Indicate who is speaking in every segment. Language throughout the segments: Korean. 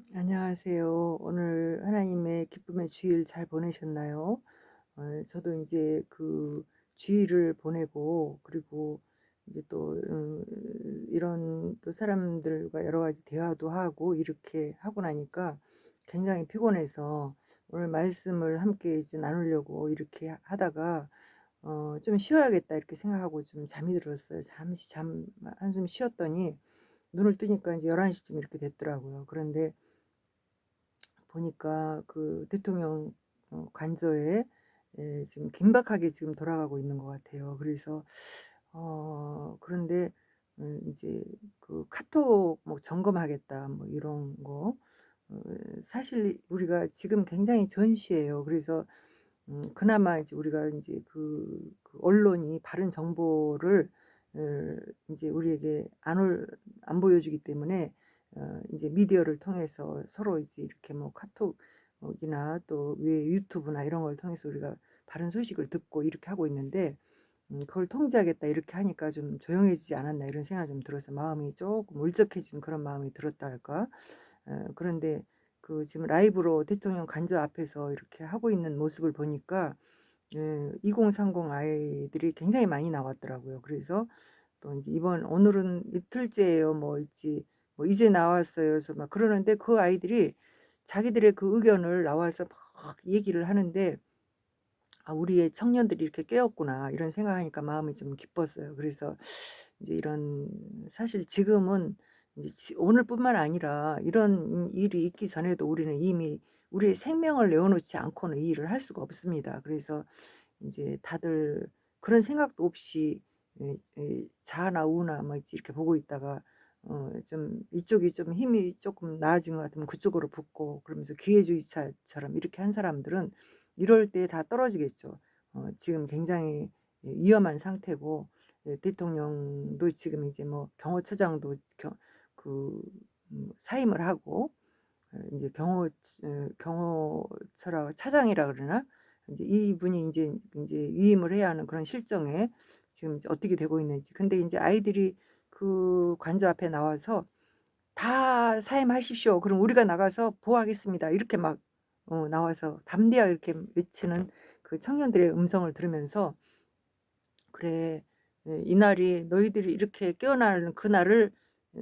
Speaker 1: 안녕하세요. 오늘 하나님의 기쁨의 주일 잘 보내셨나요? 저도 이제 그 주일을 보내고, 그리고 이제 또 이런 또 사람들과 여러 가지 대화도 하고 이렇게 하고 나니까 굉장히 피곤해서 오늘 말씀을 함께 이제 나누려고 이렇게 하다가 좀 쉬어야겠다 이렇게 생각하고 좀 잠이 들었어요. 잠시 잠 한숨 쉬었더니 눈을 뜨니까 이제 11 시쯤 이렇게 됐더라고요. 그런데 보니까 그 대통령 관저에 지금 긴박하게 지금 돌아가고 있는 것 같아요. 그래서 그런데 이제 그 카톡 뭐 점검하겠다 뭐 이런 거, 어 사실 우리가 지금 굉장히 전시해요. 그래서 그나마 이제 우리가 이제 그 언론이 바른 정보를 이제 우리에게 안 보여주기 때문에 이제 미디어를 통해서 서로 이제 이렇게 뭐 카톡이나 또 외 유튜브나 이런 걸 통해서 우리가 바른 소식을 듣고 이렇게 하고 있는데, '그걸 통제하겠다.' 이렇게 하니까 좀 조용해지지 않았나 이런 생각이 좀 들어서 마음이 조금 울적해진 그런 마음이 들었다 할까? 그런데 그 지금 라이브로 대통령 관저 앞에서 이렇게 하고 있는 모습을 보니까 2030 아이들이 굉장히 많이 나왔더라고요. 그래서 또 이제 "이번 오늘은 이틀째예요." 뭐 있지 뭐 "이제 나왔어요." 그래서 막 그러는데 그 아이들이 자기들의 그 의견을 나와서 막 얘기를 하는데 '아 우리의 청년들이 이렇게 깨었구나.' 이런 생각하니까 마음이 좀 기뻤어요. 그래서 이제 이런, 사실 지금은 이제 오늘뿐만 아니라 이런 일이 있기 전에도 우리는 이미 우리의 생명을 내어 놓지 않고는 이 일을 할 수가 없습니다. 그래서 이제 다들 그런 생각도 없이 좌나 우나 뭐 이렇게 보고 있다가 좀 이쪽이 좀 힘이 조금 나아진 것 같으면 그쪽으로 붙고, 그러면서 기회주의자처럼 이렇게 한 사람들은 이럴 때 다 떨어지겠죠. 지금 굉장히 위험한 상태고, 대통령도 지금 이제 뭐 경호처장도 그 사임을 하고, 이제 경호처라 차장이라 그러나? 이제 이분이 이제 위임을 해야 하는 그런 실정에 지금 이제 어떻게 되고 있는지. 근데 인제 아이들이 그 관저 앞에 나와서 "다 사임하십시오. 그럼 우리가 나가서 보호하겠습니다." 이렇게 막 나와서 담대하게 이렇게 외치는 그 청년들의 음성을 들으면서 '그래. 이날이 너희들이 이렇게 깨어나는 그날을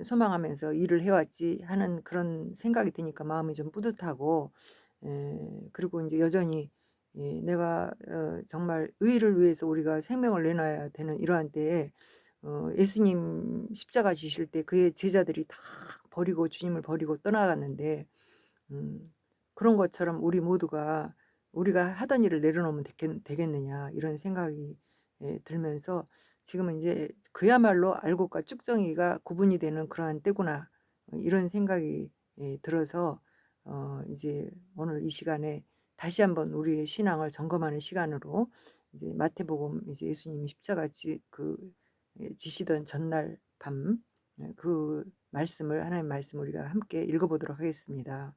Speaker 1: 소망하면서 일을 해 왔지.' 하는 그런 생각이 드니까 마음이 좀 뿌듯하고, 그리고 인제 여전히 내가 정말 의를 위해서 우리가 생명을 내놔야 되는 이러한 때에 예수님 십자가 지실 때 그의 제자들이 다 버리고 주님을 버리고 떠나갔는데, 음 그런 것처럼 우리 모두가 '우리가 하던 일을 내려놓으면 되겠느냐.' 이런 생각이 들면서 지금은 인제 '그야말로 알곡과 쭉정이가 구분이 되는 그러한 때구나.' 이런 생각이 들어서 이제 오늘 이 시간에 다시 한번 우리의 신앙을 점검하는 시간으로, 이제 마태복음 이제 예수님이 십자가 지시던 전날 밤, 그 말씀을 하나님 말씀 우리가 함께 읽어 보도록 하겠습니다.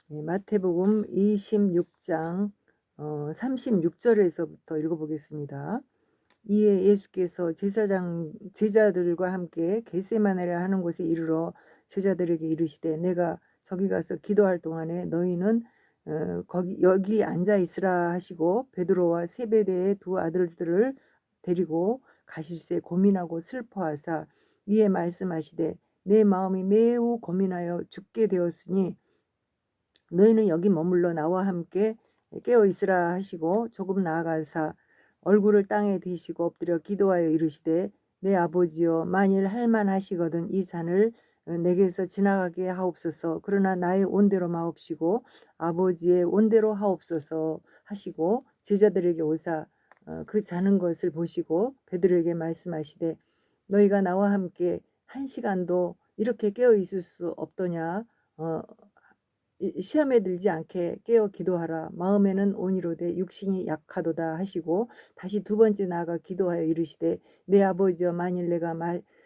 Speaker 1: 마태복음 26장 36 절에서부터 읽어 보겠습니다. 이에 예수께서 제자들과 함께 겟세마네라 하는 곳에 이르러 제자들에게 이르시되 내가 저기 가서 기도할 동안에 너희는 거기 여기 앉아 있으라 하시고, 베드로와 세베대의 두 아들들을 데리고 가실새 고민하고 슬퍼하사 이에 말씀하시되 내 마음이 매우 고민하여 죽게 되었으니 너희는 여기 머물러 나와 함께 깨어 있으라 하시고, 조금 나아가사 얼굴을 땅에 대시고 엎드려 기도하여 이르시되 내 아버지여, 만일 할만하시거든 이 잔을 내게서 지나가게 하옵소서. 그러나 나의 온대로 마옵시고 아버지의 온대로 하옵소서 하시고, 제자들에게 오사 그 자는 것을 보시고 베드로에게 말씀하시되 너희가 나와 함께 한 시간도 이렇게 깨어 있을 수 없더냐. 어 시험에 들지 않게 깨어 기도하라. 마음에는 온이로되 육신이 약하도다 하시고, 다시 두 번째 나아가 기도하여 이르시되 내 아버지여, 만일 내가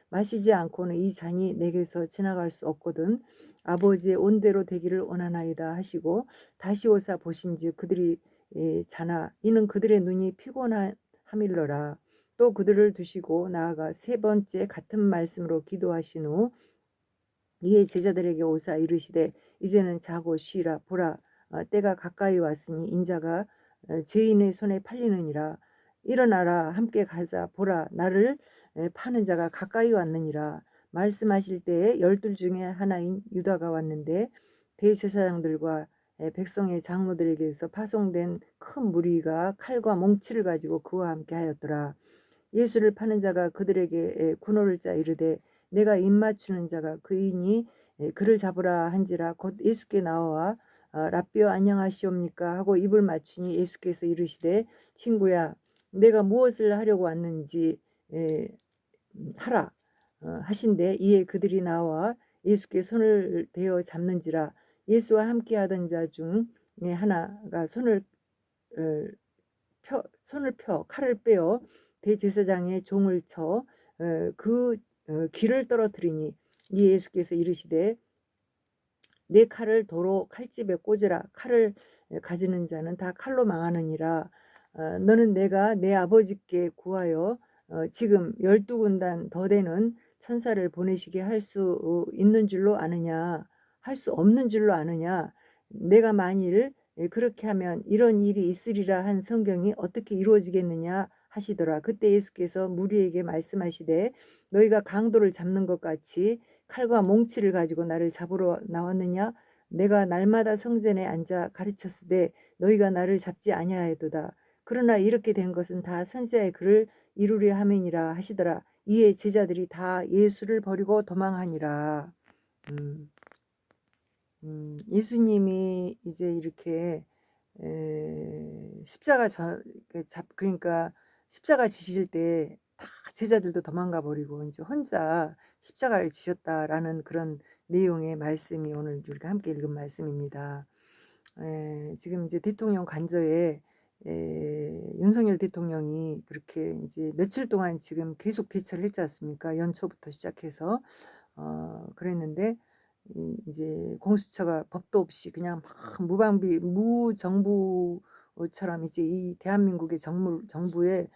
Speaker 1: 마시지 않고는 이 잔이 내게서 지나갈 수 없거든 아버지의 온대로 되기를 원하나이다 하시고, 다시 오사 보신즉 그들이 자나 이는 그들의 눈이 피곤함일러라. 또 그들을 두시고 나아가 세 번째 같은 말씀으로 기도하신 후 이에 제자들에게 오사 이르시되 이제는 자고 쉬라. 보라, 때가 가까이 왔으니 인자가 죄인의 손에 팔리느니라. 일어나라, 함께 가자. 보라, 나를 파는 자가 가까이 왔느니라. 말씀하실 때에 12 중에 하나인 유다가 왔는데 대제사장들과 백성의 장로들에게서 파송된 큰 무리가 칼과 몽치를 가지고 그와 함께 하였더라. 예수를 파는 자가 그들에게 군호를 짜 이르되 내가 입맞추는 자가 그이니 그를 잡으라 한지라. 곧 예수께 나와 랍비여 안녕하시옵니까 하고 입을 맞추니 예수께서 이르시되 친구야, 내가 무엇을 하려고 왔는지 하라 하신대. 이에 그들이 나와 예수께 손을 대어 잡는지라. 예수와 함께 하던 자 중에 하나가 어, 손을 펴 칼을 빼어 대제사장의 종을 쳐 그 귀를 떨어뜨리니 이 예수께서 이르시되 내 칼을 도로 칼집에 꽂으라. 칼을 가지는 자는 다 칼로 망하느니라. 너는 내가 내 아버지께 구하여 지금 12군단 더 되는 천사를 보내시게 할 수 있는 줄로 아느냐, 할 수 없는 줄로 아느냐. 내가 만일 그렇게 하면 이런 일이 있으리라 한 성경이 어떻게 이루어지겠느냐 하시더라. 그때 예수께서 무리에게 말씀하시되 너희가 강도를 잡는 것 같이 칼과 몽치를 가지고 나를 잡으러 나왔느냐. 내가 날마다 성전에 앉아 가르쳤으되 너희가 나를 잡지 아니하였도다. 그러나 이렇게 된 것은 다 선지자의 글을 이루려 함이니라 하시더라. 이에 제자들이 다 예수를 버리고 도망하니라. 음, 예수님이 이제 이렇게 십자가 그러니까 십자가 지실 때 다 제자들도 도망가 버리고 이제 혼자 십자가를 지셨다라는 그런 내용의 말씀이 오늘 우리가 함께 읽은 말씀입니다. 지금 이제 대통령 관저에 윤석열 대통령이 그렇게 이제 며칠 동안 지금 계속 개최를 했지 않습니까? 연초부터 시작해서 그랬는데 이제 공수처가 법도 없이 그냥 막 무정부처럼 이제 이 대한민국의 정부의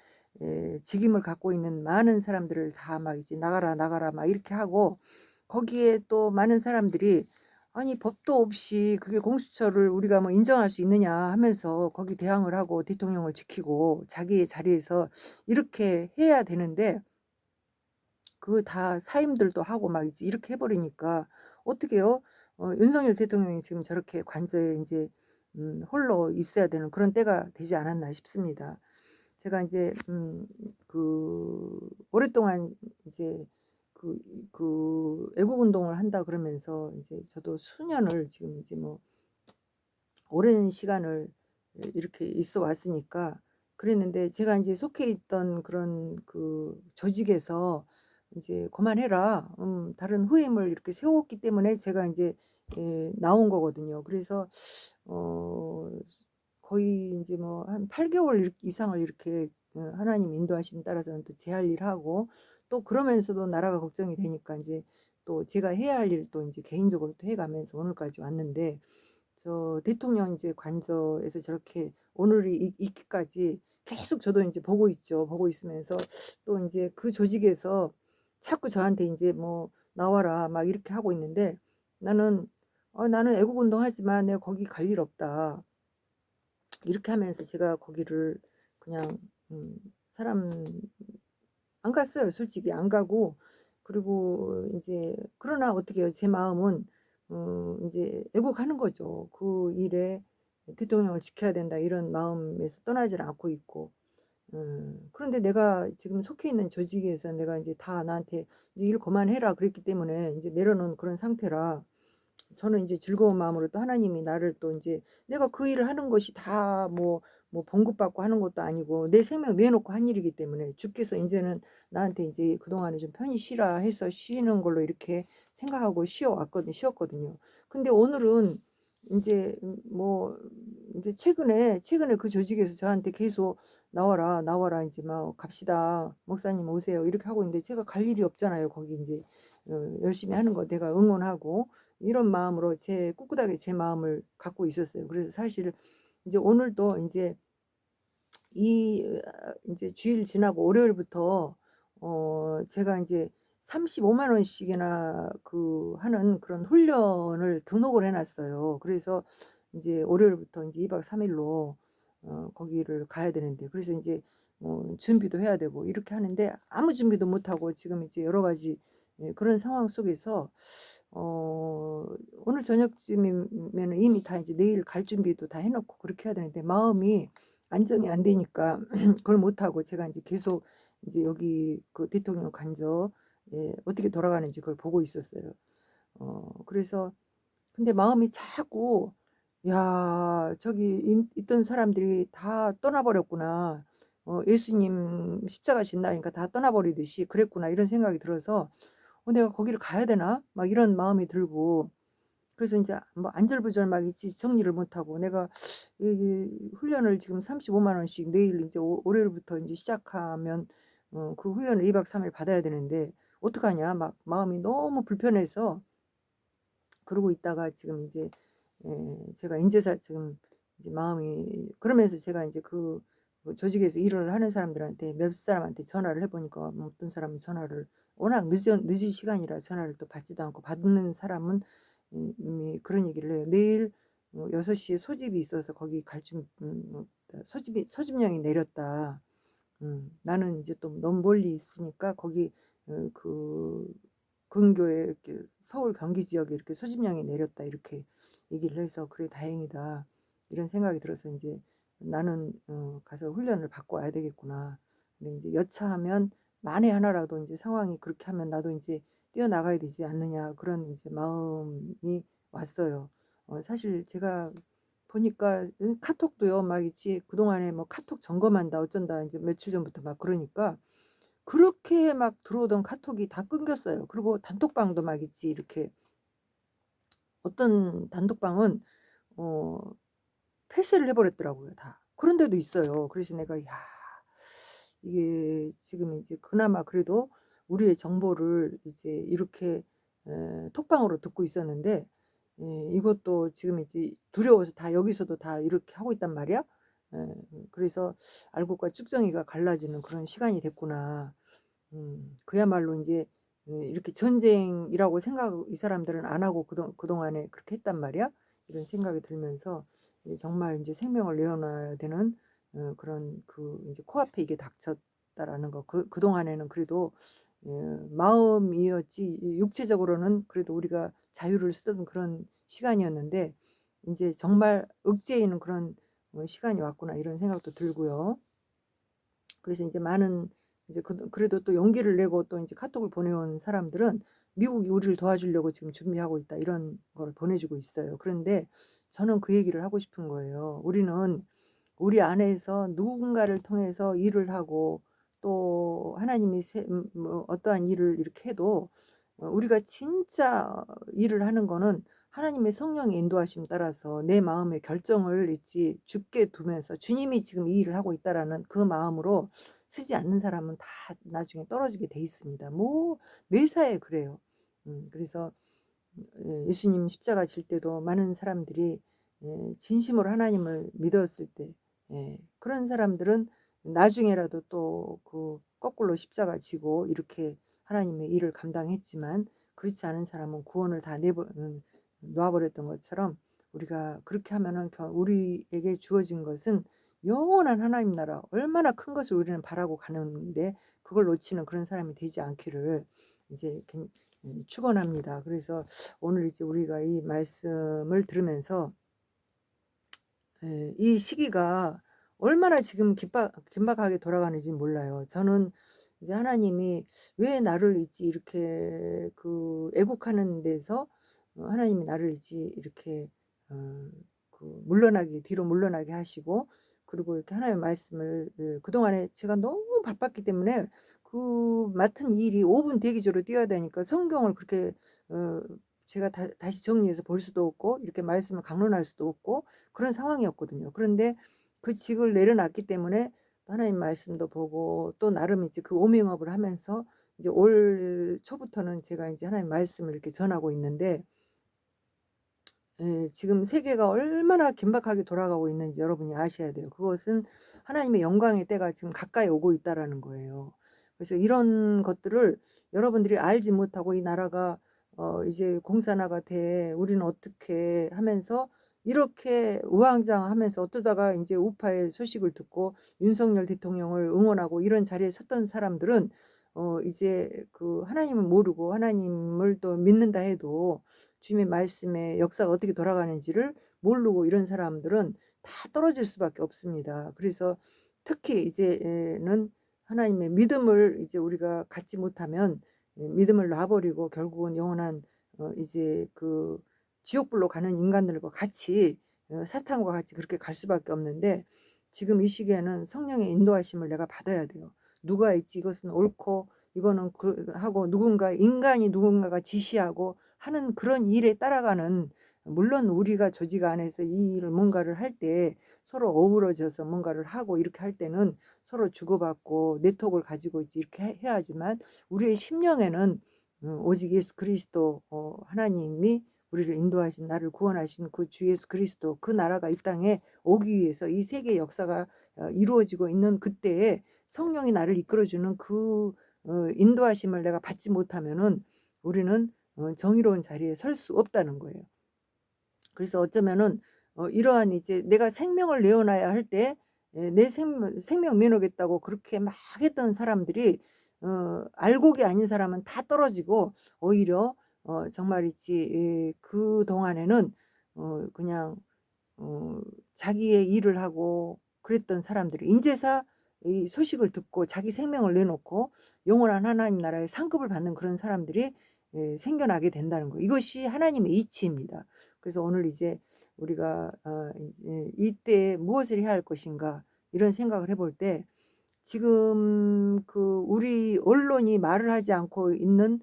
Speaker 1: 직임을 갖고 있는 많은 사람들을 다 막 이제 나가라 나가라 막 이렇게 하고 거기에 또 많은 사람들이 아니 법도 없이 그게 공수처를 우리가 뭐 인정할 수 있느냐 하면서 거기 대항을 하고 대통령을 지키고 자기의 자리에서 이렇게 해야 되는데 그 다 사임들도 하고 막 이제 이렇게 해버리니까 어떡해요? 윤석열 대통령이 지금 저렇게 관저에 이제 홀로 있어야 되는 그런 때가 되지 않았나 싶습니다. 제가 이제 오랫동안 이제 애국 운동을 한다 그러면서 이제 저도 수년을 지금 이제 뭐 오랜 시간을 이렇게 있어 왔으니까 그랬는데 제가 이제 속해 있던 그런 조직에서 이제 "그만해라." 다른 후임을 이렇게 세웠기 때문에 제가 이제 나온 거거든요. 그래서 어 거의 이제 뭐 한 8 개월 이상을 이렇게 하나님 인도하심에 따라서는 또 제 할 일 하고 또 그러면서도 나라가 걱정이 되니까 이제 또 제가 해야 할 일 또 인제 개인적으로 또 해 가면서 오늘까지 왔는데 저 대통령 이제 관저에서 저렇게 오늘이 있기까지 계속 저도 인제 보고 있죠. 보고 있으면서 또 인제 그 조직에서 자꾸 저한테 인제 뭐 "나와라." 막 이렇게 하고 있는데 나는 나는 애국운동하지만 내가 거기 갈 일 없다." 이렇게 하면서 제가 거기를 그냥 사람 안 갔어요. 솔직히 안 가고 그리고 인제 그러나 어떻게 해요. 제 마음은 인제 애국하는 거죠. 그 일에 '대통령을 지켜야 된다.' 이런 마음에서 떠나질 않고 있고 그런데 내가 지금 속해 있는 조직에서 내가 인제 다 나한테 "네 일 그만해라." 그랬기 때문에 인제 내려놓은 그런 상태라 저는 이제 즐거운 마음으로 또 하나님이 나를 또 인제 내가 그 일을 하는 것이 다 뭐 봉급받고 하는 것도 아니고 내 생명 내놓고 한 일이기 때문에 주께서 인제는 나한테 이제 그동안에 좀 편히 쉬라 해서 쉬는 걸로 이렇게 생각하고 쉬었거든요. 근데 오늘은 인제 뭐 인제 최근에 그 조직에서 저한테 계속 "나와라, 나와라." 인제 막 "갑시다. 목사님 오세요." 이렇게 하고 있는데 제가 갈 일이 없잖아요. 거기 인제 열심히 하는 거 내가 응원하고 이런 마음으로 꿋꿋하게 제 마음을 갖고 있었어요. 그래서 사실 이제 오늘도 인제 인제 주일 지나고 월요일부터 제가 인제 35만 원씩이나 하는 그런 훈련을 등록을 해 놨어요. 그래서 인제 월요일부터 인제 2박 3 일로 거기를 가야 되는데, 그래서 인제 준비도 해야 되고 이렇게 하는데 아무 준비도 못 하고 지금 이제 여러 가지 그런 상황 속에서 어 오늘 저녁쯤이면은 이미 다 이제 내일 갈 준비도 다 해 놓고 그렇게 해야 되는데 마음이 안정이 안 되니까 그걸 못 하고 제가 인제 계속 인제 여기 대통령 관저 어떻게 돌아가는지 그걸 보고 있었어요. 그래서 근데 마음이 자꾸 '야 저기 있던 사람들이 다 떠나 버렸구나. 예수님 십자가 진다니까 다 떠나 버리듯이 그랬구나.' 이런 생각이 들어서 '내가 거기를 가야 되나?' 막 이런 마음이 들고, 그래서 인제 뭐 안절부절 막 있지 정리를 못 하고, 내가 이 훈련을 지금 35만 원씩 내일 인제 월요일부터 인제 시작하면 그 훈련을 2박 3일 받아야 되는데 어떡하냐 막 마음이 너무 불편해서 그러고 있다가 지금 이제 제가 인제서 지금 이제 마음이 그러면서 제가 인제 조직에서 일을 하는 사람들한테 몇 사람한테 전화를 해 보니까 뭐 어떤 사람은 전화를 워낙 늦은 시간이라 전화를 또 받지도 않고, 받는 사람은 이미 그런 얘기를 해요. "내일 6 시에 소집이 있어서 거기 갈 준 소집령이 내렸다." 나는 이제 또 너무 멀리 있으니까 거기 근교에 이렇게 서울 경기 지역에 이렇게 소집령이 내렸다 이렇게 얘기를 해서 '그래 다행이다.' 이런 생각이 들어서 인제 '나는 가서 훈련을 받고 와야 되겠구나.' 근데 인제 여차하면 만에 하나라도 인제 상황이 그렇게 하면 '나도 인제 뛰어나가야 되지 않느냐.' 그런 인제 마음이 왔어요. 사실 제가 보니까 카톡도요 막 있지, 그동안에 뭐 카톡 점검한다 어쩐다 인제 며칠 전부터 막 그러니까 그렇게 막 들어오던 카톡이 다 끊겼어요. 그리고 단톡방도 막 있지 이렇게, 어떤 단톡방은 어 폐쇄를 해 버렸더라고요 다. 그런 데도 있어요. 그래서 내가 '야 이게 지금 이제 그나마 그래도 우리의 정보를 이제 이렇게 톡방으로 듣고 있었는데 이것도 지금 이제 두려워서 다 여기서도 다 이렇게 하고 있단 말이야.' 그래서 '알곡과 쭉정이가 갈라지는 그런 시간이 됐구나.' 그야말로 인제 이렇게 전쟁이라고 생각 이 사람들은 안 하고 그동안에 그렇게 했단 말이야. 이런 생각이 들면서 정말 인제 생명을 내어놔야 되는 그런 인제 '코앞에 이게 닥쳤다.'라는 거. 그동안에는 그래도 마음이었지 육체적으로는 그래도 우리가 자유를 쓰던 그런 시간이었는데 인제 정말 억제이는 그런 시간이 왔구나 이런 생각도 들고요. 그래서 인제 많은 이제 그래도 또 용기를 내고 또 인제 카톡을 보내온 사람들은 "미국이 우리를 도와주려고 지금 준비하고 있다." 이런 걸 보내 주고 있어요. 그런데 저는 그 얘기를 하고 싶은 거예요. 우리는 우리 안에서 누군가를 통해서 일을 하고 또 하나님이 뭐 어떠한 일을 이렇게 해도 우리가 진짜 일을 하는 거는 하나님의 성령의 인도하심 따라서 내 마음의 결정을 있지 굳게 두면서 '주님이 지금 이 일을 하고 있다.'라는 그 마음으로 쓰지 않는 사람은 다 나중에 떨어지게 돼 있습니다. 뭐 매사에 그래요. 그래서 예수님 십자가 질 때도 많은 사람들이 진심으로 하나님을 믿었을 때 그런 사람들은 나중에라도 또 거꾸로 십자가 지고 이렇게 하나님의 일을 감당했지만, 그렇지 않은 사람은 구원을 다 놓아 버렸던 것처럼 우리가 그렇게 하면은 우리에게 주어진 것은 영원한 하나님 나라, 얼마나 큰 것을 우리는 바라고 가는데 그걸 놓치는 그런 사람이 되지 않기를 이제 축원합니다. 그래서 오늘 이제 우리가 이 말씀을 들으면서 이 시기가 얼마나 지금 긴박하게 돌아가는지 몰라요. 저는 이제 하나님이 왜 나를 있지 이렇게 애국하는 데서 하나님이 나를 있지 이렇게 어 물러나게 뒤로 물러나게 하시고, 그리고 이렇게 하나님의 말씀을 그동안에 제가 너무 바빴기 때문에 맡은 일이 5분 대기조로 뛰어야 되니까 성경을 그렇게 어 제가 다시 정리해서 볼 수도 없고 이렇게 말씀을 강론할 수도 없고 그런 상황이었거든요. 그런데 그 직을 내려놨기 때문에 하나님 말씀도 보고 또 나름 이제 워밍업을 하면서 이제 올 초부터는 제가 이제 하나님 말씀을 이렇게 전하고 있는데 지금 세계가 얼마나 긴박하게 돌아가고 있는지 여러분이 아셔야 돼요. 그것은 하나님의 영광의 때가 지금 가까이 오고 있다라는 거예요. 그래서 이런 것들을 여러분들이 알지 못하고 이 나라가 이제 공산화가 돼 우리는 어떻게 하면서 이렇게 우왕좌왕하면서 어쩌다가 이제 우파의 소식을 듣고 윤석열 대통령을 응원하고 이런 자리에 섰던 사람들은 이제 그 하나님을 모르고 하나님을 또 믿는다 해도 주님의 말씀의 역사가 어떻게 돌아가는지를 모르고 이런 사람들은 다 떨어질 수밖에 없습니다. 그래서 특히 이제는 하나님의 믿음을 이제 우리가 갖지 못하면 믿음을 놔버리고 결국은 영원한 이제 그 지옥불로 가는 인간들과 같이 사탄과 같이 그렇게 갈 수밖에 없는데 지금 이 시기에는 성령의 인도하심을 내가 받아야 돼요. 누가 있지 이것은 옳고 이거는 하고 누군가 인간이 누군가가 지시하고 하는 그런 일에 따라가는 물론 우리가 조직 안에서 이 일을 뭔가를 할 때 서로 어우러져서 뭔가를 하고 이렇게 할 때는 서로 주고받고 네트워크를 가지고 있지 이렇게 해야 하지만 우리의 심령에는 오직 예수 그리스도 하나님이 우리를 인도하신 나를 구원하신 그 주 예수 그리스도 그 나라가 이 땅에 오기 위해서 이 세계 역사가 이루어지고 있는 그때에 성령이 나를 이끌어주는 그 인도하심을 내가 받지 못하면은 우리는 정의로운 자리에 설 수 없다는 거예요. 그래서 어쩌면은 이러한 이제 내가 생명을 내어놔야 할 때 내 생명 내놓겠다고 그렇게 막 했던 사람들이 알곡이 아닌 사람은 다 떨어지고 오히려 정말이지 그동안에는 그냥 자기의 일을 하고 그랬던 사람들이 인제서 이 소식을 듣고 자기 생명을 내놓고 영원한 하나님 나라의 상급을 받는 그런 사람들이 생겨나게 된다는 거. 이것이 하나님의 이치입니다. 그래서 오늘 이제 우리가 이제 '이때에 무엇을 해야 할 것인가.' 이런 생각을 해볼 때 지금 그 우리 언론이 말을 하지 않고 있는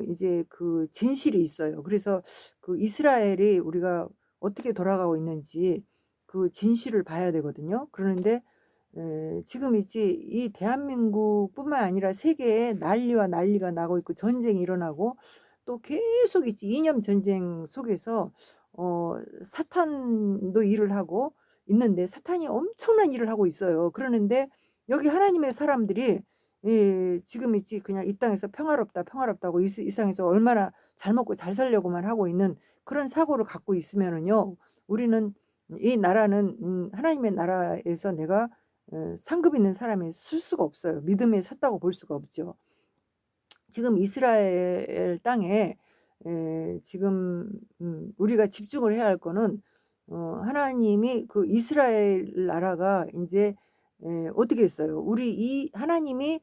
Speaker 1: 이제 그 진실이 있어요. 그래서 그 이스라엘이 우리가 어떻게 돌아가고 있는지 그 진실을 봐야 되거든요. 그러는데 지금 이제 이 대한민국뿐만 아니라 세계에 난리와 난리가 나고 있고 전쟁이 일어나고 또 계속 있지 이념 전쟁 속에서 사탄도 일을 하고 있는데 사탄이 엄청난 일을 하고 있어요. 그러는데 여기 하나님의 사람들이 지금 있지 그냥 이 땅에서 평화롭다, 평화롭다고 이 세상에서 얼마나 잘 먹고 잘 살려고만 하고 있는 그런 사고를 갖고 있으면은요. 우리는 이 나라는 하나님의 나라에서 내가 상급 있는 사람이 쓸 수가 없어요. 믿음에 섰다고 볼 수가 없죠. 지금 이스라엘 땅에 지금 우리가 집중을 해야 할 거는 하나님이 그 이스라엘 나라가 인제 어떻게 했어요. 우리 이 하나님이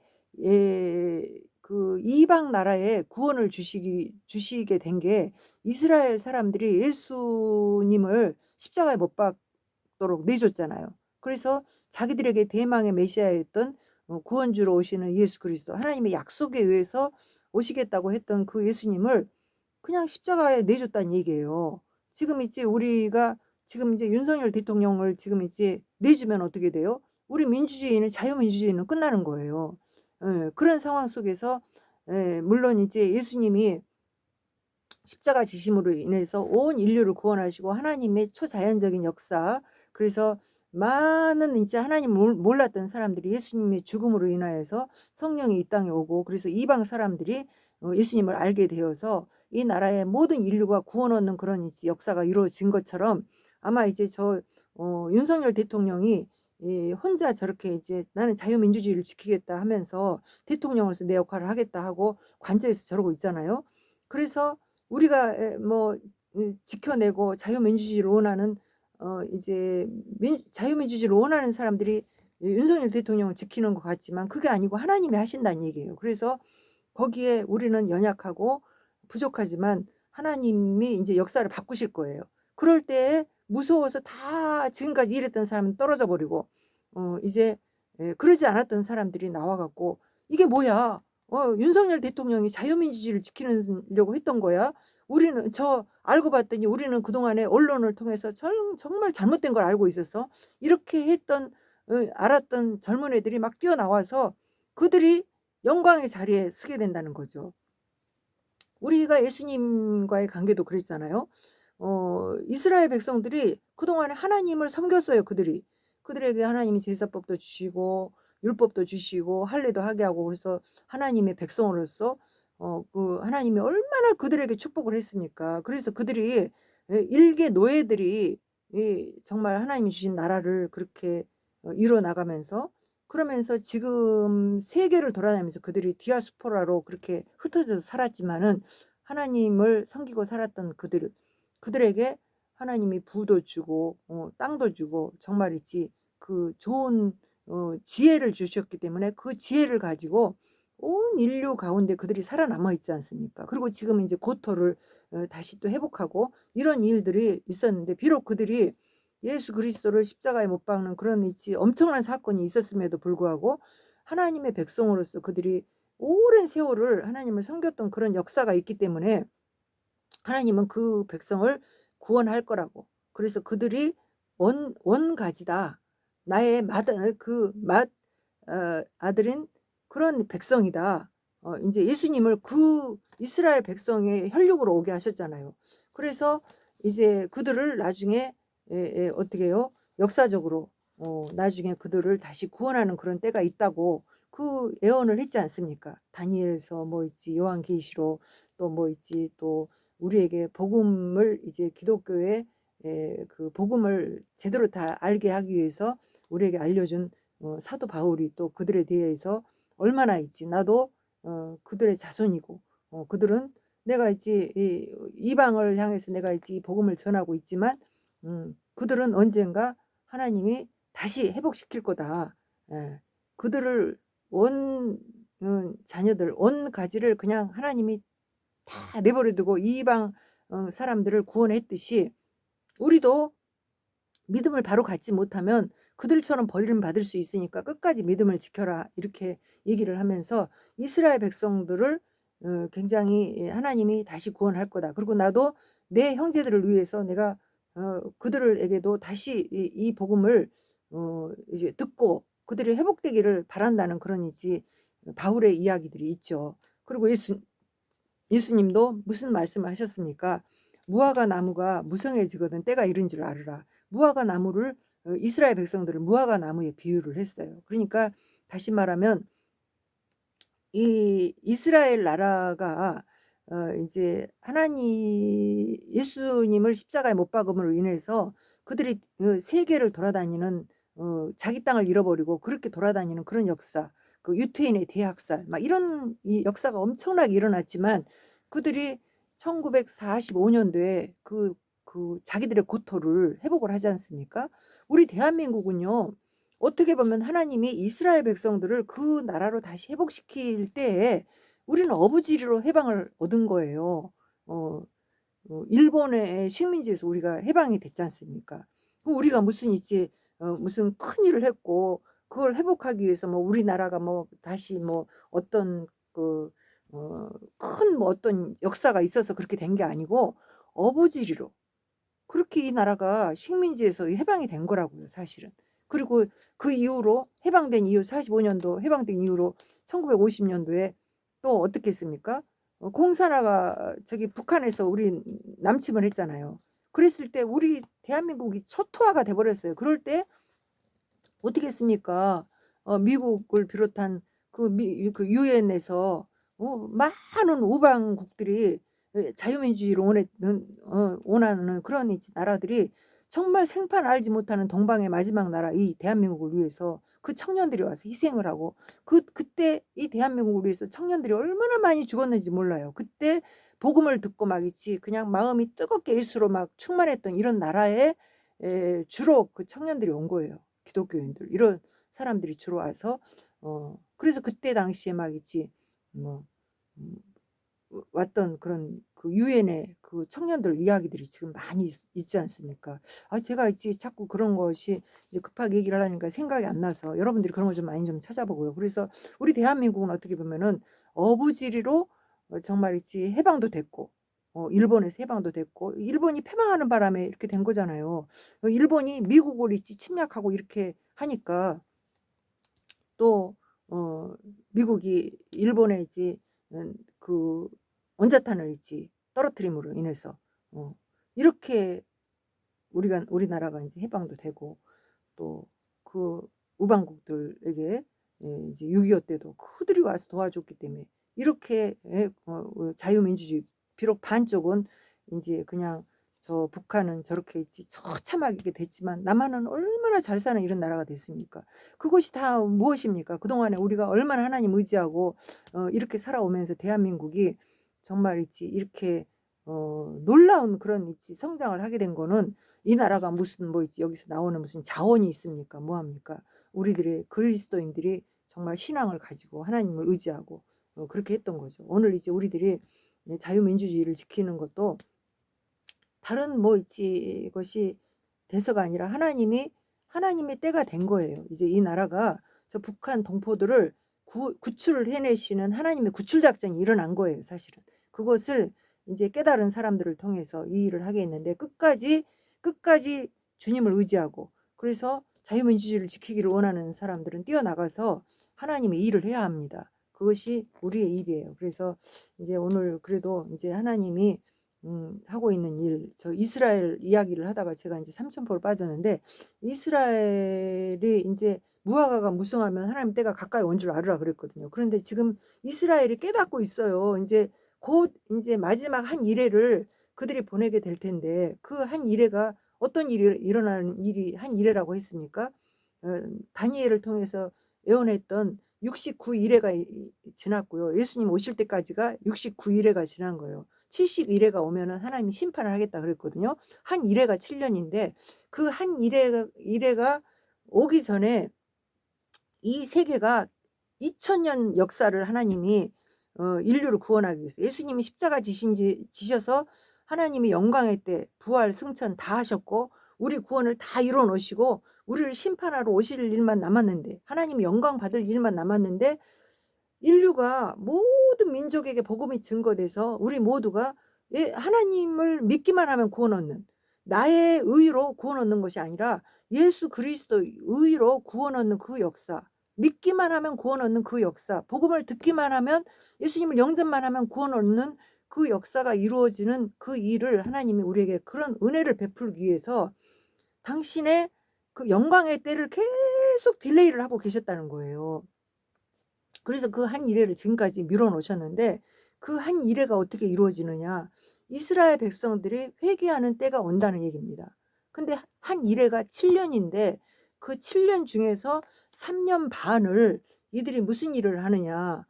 Speaker 1: 그 이방 나라에 구원을 주시게 된 게 이스라엘 사람들이 예수님을 십자가에 못 박도록 내줬잖아요. 그래서 자기들에게 대망의 메시아였던 구원주로 오시는 예수 그리스도 하나님의 약속에 의해서 오시겠다고 했던 그 예수님을 그냥 십자가에 내줬다는 얘기예요. 지금 이제 우리가 지금 이제 윤석열 대통령을 지금 이제 내주면 어떻게 돼요? 우리 민주주의는 자유민주주의는 끝나는 거예요. 그런 상황 속에서 물론 이제 예수님이 십자가 지심으로 인해서 온 인류를 구원하시고 하나님의 초자연적인 역사 그래서 많은 이제 하나님을 몰랐던 사람들이 예수님의 죽음으로 인하여서 성령이 이 땅에 오고 그래서 이방 사람들이 예수님을 알게 되어서 이 나라의 모든 인류가 구원 얻는 그런 이제 역사가 이루어진 것처럼 아마 이제 윤석열 대통령이 혼자 저렇게 이제 '나는 자유민주주의를 지키겠다.' 하면서 대통령으로서 내 역할을 하겠다 하고 관저에서 저러고 있잖아요. 그래서 우리가 지켜내고 자유민주주의를 원하는 이제 자유민주주의를 원하는 사람들이 윤석열 대통령을 지키는 것 같지만 그게 아니고 하나님이 하신다는 얘기예요. 그래서 거기에 우리는 연약하고 부족하지만 하나님이 이제 역사를 바꾸실 거예요. 그럴 때에 무서워서 다 지금까지 일했던 사람은 떨어져 버리고 이제 그러지 않았던 사람들이 나와 갖고 "이게 뭐야? 윤석열 대통령이 자유민주주의를 지키려고 했던 거야. 우리는 알고 봤더니 우리는 그동안에 언론을 통해서 정말 잘못된 걸 알고 있었어." 이렇게 했던 알았던 젊은 애들이 막 뛰어나와서 그들이 영광의 자리에 서게 된다는 거죠. 우리가 예수님과의 관계도 그랬잖아요. 이스라엘 백성들이 그동안에 하나님을 섬겼어요 그들이. 그들에게 하나님이 제사법도 주시고 율법도 주시고 할례도 하게 하고 그래서 하나님의 백성으로서 그 하나님이 얼마나 그들에게 축복을 했습니까. 그래서 그들이 일개 노예들이 정말 하나님이 주신 나라를 그렇게 이뤄 나가면서, 그러면서 지금 세계를 돌아다니면서 그들이 디아스포라로 그렇게 흩어져서 살았지만은 하나님을 섬기고 살았던 그들에게 하나님이 부도 주고 땅도 주고 정말 있지 그 좋은 지혜를 주셨기 때문에 그 지혜를 가지고 온 인류 가운데 그들이 살아남아 있지 않습니까? 그리고 지금 이제 고토를 다시 또 회복하고 이런 일들이 있었는데, 비록 그들이 예수 그리스도를 십자가에 못 박는 그런 있지 엄청난 사건이 있었음에도 불구하고 하나님의 백성으로서 그들이 오랜 세월을 하나님을 섬겼던 그런 역사가 있기 때문에 하나님은 그 백성을 구원할 거라고. 그래서 그들이 원가지다. 나의 아들인 그런 백성이다. 이제 예수님을 그 이스라엘 백성의 혈육으로 오게 하셨잖아요. 그래서 이제 그들을 나중에 어떻게 해요? 역사적으로 나중에 그들을 다시 구원하는 그런 때가 있다고 그 예언을 했지 않습니까? 다니엘서 뭐 있지, 요한계시록 또 뭐 있지, 또 우리에게 복음을 이제 기독교의 그 복음을 제대로 다 알게 하기 위해서 우리에게 알려준 사도 바울이 또 그들에 대해서 얼마나 있지. 나도 그들의 자손이고 그들은 내가 있지 이방을 향해서 내가 있지 이 복음을 전하고 있지만 그들은 언젠가 하나님이 다시 회복시킬 거다. 예. 그들을 온 자녀들 온 가지를 그냥 하나님이 다 내버려 두고 이방 사람들을 구원했듯이 우리도 믿음을 바로 갖지 못하면 그들처럼 버림을 받을 수 있으니까 끝까지 믿음을 지켜라, 이렇게 얘기를 하면서 이스라엘 백성들을 굉장히 하나님이 다시 구원할 거다. 그리고 나도 내 형제들을 위해서 내가 그들에게도 다시 이 복음을 이제 듣고 그들이 회복되기를 바란다는 그런 이지 바울의 이야기들이 있죠. 그리고 예수님도 무슨 말씀을 하셨습니까? 무화과 나무가 무성해지거든 때가 이른 줄 알으라. 무화과 나무를 이스라엘 백성들을 무화과 나무에 비유를 했어요. 그러니까 다시 말하면 이 이스라엘 나라가 이제 하나님 예수님을 십자가에 못 박음으로 인해서 그들이 세계를 돌아다니는 자기 땅을 잃어버리고 그렇게 돌아다니는 그런 역사, 그 유태인의 대학살 막 이런 이 역사가 엄청나게 일어났지만 그들이 1945년도에 그 자기들의 고토를 회복을 하지 않습니까? 우리 대한민국은요. 어떻게 보면 하나님이 이스라엘 백성들을 그 나라로 다시 회복시킬 때에 우리는 어부지리로 해방을 얻은 거예요. 어 일본의 식민지에서 우리가 해방이 됐지 않습니까? 그럼 우리가 무슨 있지 무슨 큰일을 했고 그걸 회복하기 위해서 뭐 우리나라가 뭐 다시 뭐 어떤 그 큰 뭐 어떤 역사가 있어서 그렇게 된 게 아니고 어부지리로 그렇게 이 나라가 식민지에서 해방이 된 거라고요, 사실은. 그리고 그 이후로 해방된 이후 45년도 해방된 이후로 1950년도에 또 어떻게 했습니까? 공산화가 저기 북한에서 우리 남침을 했잖아요. 그랬을 때 우리 대한민국이 초토화가 돼 버렸어요. 그럴 때 어떻게 했습니까? 미국을 비롯한 그 유엔에서 많은 우방국들이 자유민주주의를 원하는 그런 나라들이 정말 생판 알지 못하는 동방의 마지막 나라 이 대한민국을 위해서 그 청년들이 와서 희생을 하고 그때 이 대한민국을 위해서 청년들이 얼마나 많이 죽었는지 몰라요. 그때 복음을 듣고 막 있지 그냥 마음이 뜨겁게 예수로 막 충만했던 이런 나라에 주로 그 청년들이 온 거예요. 기독교인들 이런 사람들이 주로 와서 그래서 그때 당시에 막 있지 뭐 음 왔던 그런 그 유엔의 그 청년들 이야기들이 지금 많이 있지 않습니까? 제가 있지 자꾸 그런 것이 이제 급하게 얘기를 하려니까 생각이 안 나서 여러분들이 그런 거 좀 많이 좀 찾아보고요. 그래서 우리 대한민국은 어떻게 보면은 어부지리로 정말 있지 해방도 됐고 일본에서 해방도 됐고 일본이 패망하는 바람에 이렇게 된 거잖아요. 일본이 미국을 있지 침략하고 이렇게 하니까 또 미국이 일본에 있지 그 원자탄을 있지 떨어뜨림으로 인해서 이렇게 우리나라가 이제 해방도 되고 또 그 우방국들에게 이제 6.25 때도 그들이 와서 도와줬기 때문에 이렇게 자유민주주의 비록 반쪽은 인제 그냥 저 북한은 저렇게 있지 처참하게 됐지만 남한은 얼마나 잘 사는 이런 나라가 됐습니까? 그것이 다 무엇입니까? 그동안에 우리가 얼마나 하나님 의지하고 이렇게 살아오면서 대한민국이 정말 있지 이렇게 놀라운 그런 있지 성장을 하게 된 거는 이 나라가 무슨 뭐 있지 여기서 나오는 무슨 자원이 있습니까? 뭐 합니까? 우리들의 그리스도인들이 정말 신앙을 가지고 하나님을 의지하고 그렇게 했던 거죠. 오늘 이제 우리들이 자유민주주의를 지키는 것도 다른 뭐 있지 것이 돼서가 아니라 하나님의 때가 된 거예요. 이제 이 나라가 저 북한 동포들을 구출을 해내시는 하나님의 구출 작전이 일어난 거예요, 사실은. 그것을 이제 깨달은 사람들을 통해서 이 일을 하게 했는데 끝까지 주님을 의지하고 그래서 자유민주주의를 지키기를 원하는 사람들은 뛰어나가서 하나님의 일을 해야 합니다. 그것이 우리의 일이에요. 그래서 이제 오늘 그래도 이제 하나님이 하고 있는 일, 저 이스라엘 이야기를 하다가 제가 이제 삼천포로 빠졌는데 이스라엘이 이제 무화과가 무성하면 하나님 때가 가까이 온 줄 알으라 그랬거든요. 그런데 지금 이스라엘이 깨닫고 있어요. 이제 곧 이제 마지막 한 이래를 그들이 보내게 될 텐데 그 한 이래가 어떤 일이 일어나는 일이 한 이래라고 했습니까? 다니엘을 통해서 예언했던 69일회가 지났고요. 예수님 오실 때까지가 69일회가 지난 거예요. 71회가 오면은 하나님이 심판을 하겠다 그랬거든요. 한 일회가 7년인데 그 한 일회가 오기 전에 이 세계가 2000년 역사를 하나님이 인류를 구원하기 위해서 예수님이 십자가 지셔서 하나님이 영광의 때 부활 승천 다 하셨고 우리 구원을 다 이뤄 놓으시고 우리를 심판하러 오실 일만 남았는데 하나님이 영광 받을 일만 남았는데 인류가 모든 민족에게 복음이 증거돼서 우리 모두가 하나님을 믿기만 하면 구원 얻는 나의 의로 구원 얻는 것이 아니라 예수 그리스도의 의로 구원 얻는 그 역사 믿기만 하면 구원 얻는 그 역사 복음을 듣기만 하면 예수님을 영접만 하면 구원 얻는 그 역사가 이루어지는 그 일을 하나님이 우리에게 그런 은혜를 베풀기 위해서 당신의 그 영광의 때를 계속 딜레이를 하고 계셨다는 거예요. 그래서 그 한 이래를 지금까지 미뤄 놓으셨는데 그 한 이래가 어떻게 이루어지느냐. 이스라엘 백성들이 회개하는 때가 온다는 얘기입니다. 근데 한 이래가 7년인데 그 7년 중에서 3년 반을 이들이 무슨 일을 하느냐.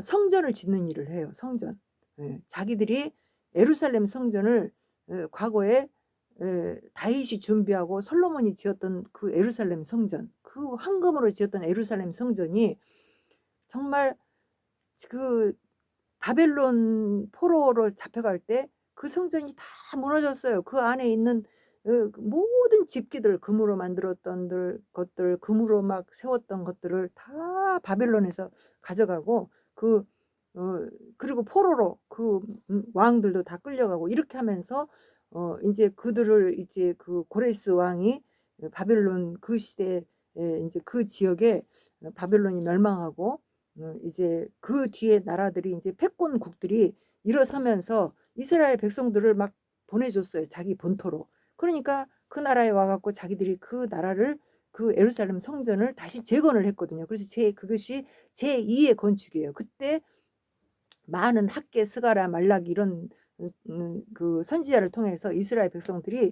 Speaker 1: 성전을 짓는 일을 해요. 성전. 자기들이 예루살렘 성전을 과거에 다윗이 준비하고 솔로몬이 지었던 그 예루살렘 성전 그 황금으로 지었던 예루살렘 성전이 정말 그 바벨론 포로로 잡혀갈 때 그 성전이 다 무너졌어요. 그 안에 있는 모든 집기들 금으로 만들었던 것들 금으로 막 세웠던 것들을 다 바벨론에서 가져가고 그리고 포로로 그 왕들도 다 끌려가고 이렇게 하면서 이제 그들을 이제 그 고레스 왕이 바벨론 그 시대에 이제 그 지역에 바벨론이 멸망하고 이제 그 뒤에 나라들이 이제 패권국들이 일어서면서 이스라엘 백성들을 막 보내줬어요. 자기 본토로. 그러니까 그 나라에 와갖고 자기들이 그 나라를 그 예루살렘 성전을 다시 재건을 했거든요. 그래서 그것이 제2의 건축이에요. 그때 많은 학계, 스가랴, 말라기 이런 그 선지자를 통해서 이스라엘 백성들이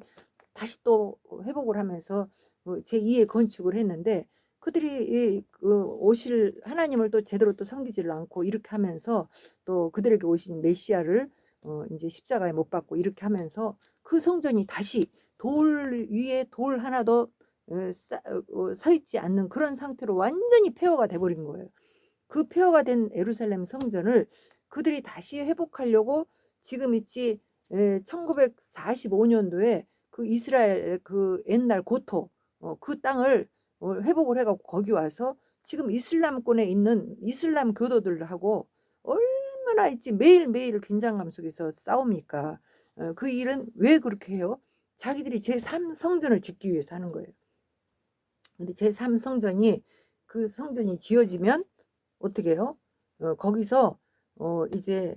Speaker 1: 다시 또 회복을 하면서 제2의 건축을 했는데 그들이 오실 하나님을 또 제대로 또 섬기지를 않고 이렇게 하면서 또 그들에게 오신 메시아를 이제 십자가에 못 박고 이렇게 하면서 그 성전이 다시 돌 위에 돌 하나도 서 있지 않는 그런 상태로 완전히 폐허가 돼버린 거예요. 그 폐허가 된 예루살렘 성전을 그들이 다시 회복하려고 지금 있지 1945년도에 그 이스라엘 그 옛날 고토 그 땅을 회복을 해갖고 거기 와서 지금 이슬람권에 있는 이슬람 교도들하고 얼마나 있지 매일매일 긴장감 속에서 싸웁니까? 그 일은 왜 그렇게 해요? 자기들이 제3성전을 짓기 위해서 하는 거예요. 근데 제3성전이 그 성전이 지어지면 어떻게 해요? 거기서 이제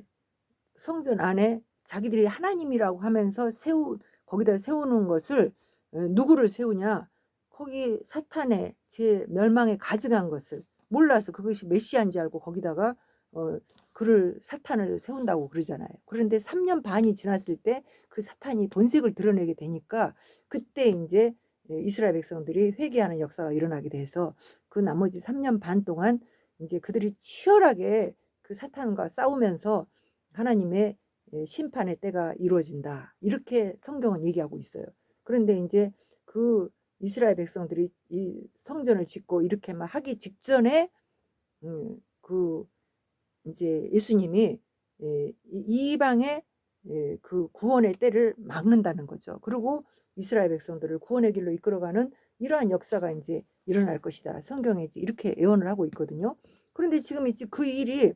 Speaker 1: 성전 안에 자기들이 하나님이라고 하면서 거기다 세우는 것을 누구를 세우냐? 거기 사탄의 제 멸망에 가증한 것을 몰라서 그것이 메시아인 줄 알고 거기다가 그를 사탄을 세운다고 그러잖아요. 그런데 3년 반이 지났을 때 그 사탄이 본색을 드러내게 되니까 그때 인제 이스라엘 백성들이 회개하는 역사가 일어나게 돼서 그 나머지 3년 반 동안 인제 그들이 치열하게 그 사탄과 싸우면서 하나님의 심판의 때가 이루어진다. 이렇게 성경은 얘기하고 있어요. 그런데 인제 그 이스라엘 백성들이 이 성전을 짓고 이렇게 막 하기 직전에 그 인제 예수님이 이방의 그 구원의 때를 막는다는 거죠. 그리고 이스라엘 백성들을 구원의 길로 이끌어가는 이러한 역사가 인제 일어날 것이다. 성경에 이제 이렇게 예언을 하고 있거든요. 그런데 지금 이제 그 일이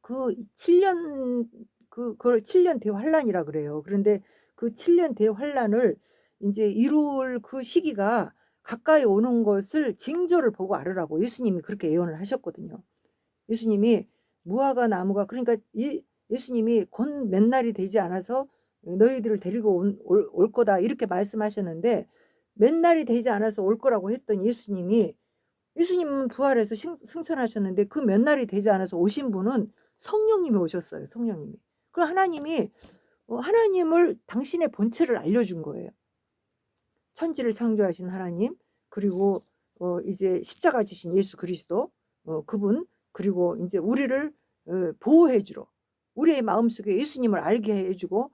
Speaker 1: 그 7년 그걸 7년 대환란이라 그래요. 그런데 그 7년 대환란을 인제 이룰 그 시기가 가까이 오는 것을 징조를 보고 알으라고 예수님이 그렇게 예언을 하셨거든요. 예수님이 무화과 나무가 그러니까 예수님이 곧 몇 날이 되지 않아서 "너희들을 데리고 올 거다." 이렇게 말씀하셨는데 몇 날이 되지 않아서 올 거라고 했던 예수님은 부활해서 승천하셨는데 그 몇 날이 되지 않아서 오신 분은 성령님이 오셨어요, 성령님이. 그럼 하나님이 하나님을 당신의 본체를 알려준 거예요. 천지를 창조하신 하나님 그리고 이제 십자가 지신 예수 그리스도 그분 그리고 인제 우리를 보호해 주러 우리의 마음속에 예수님을 알게 해 주고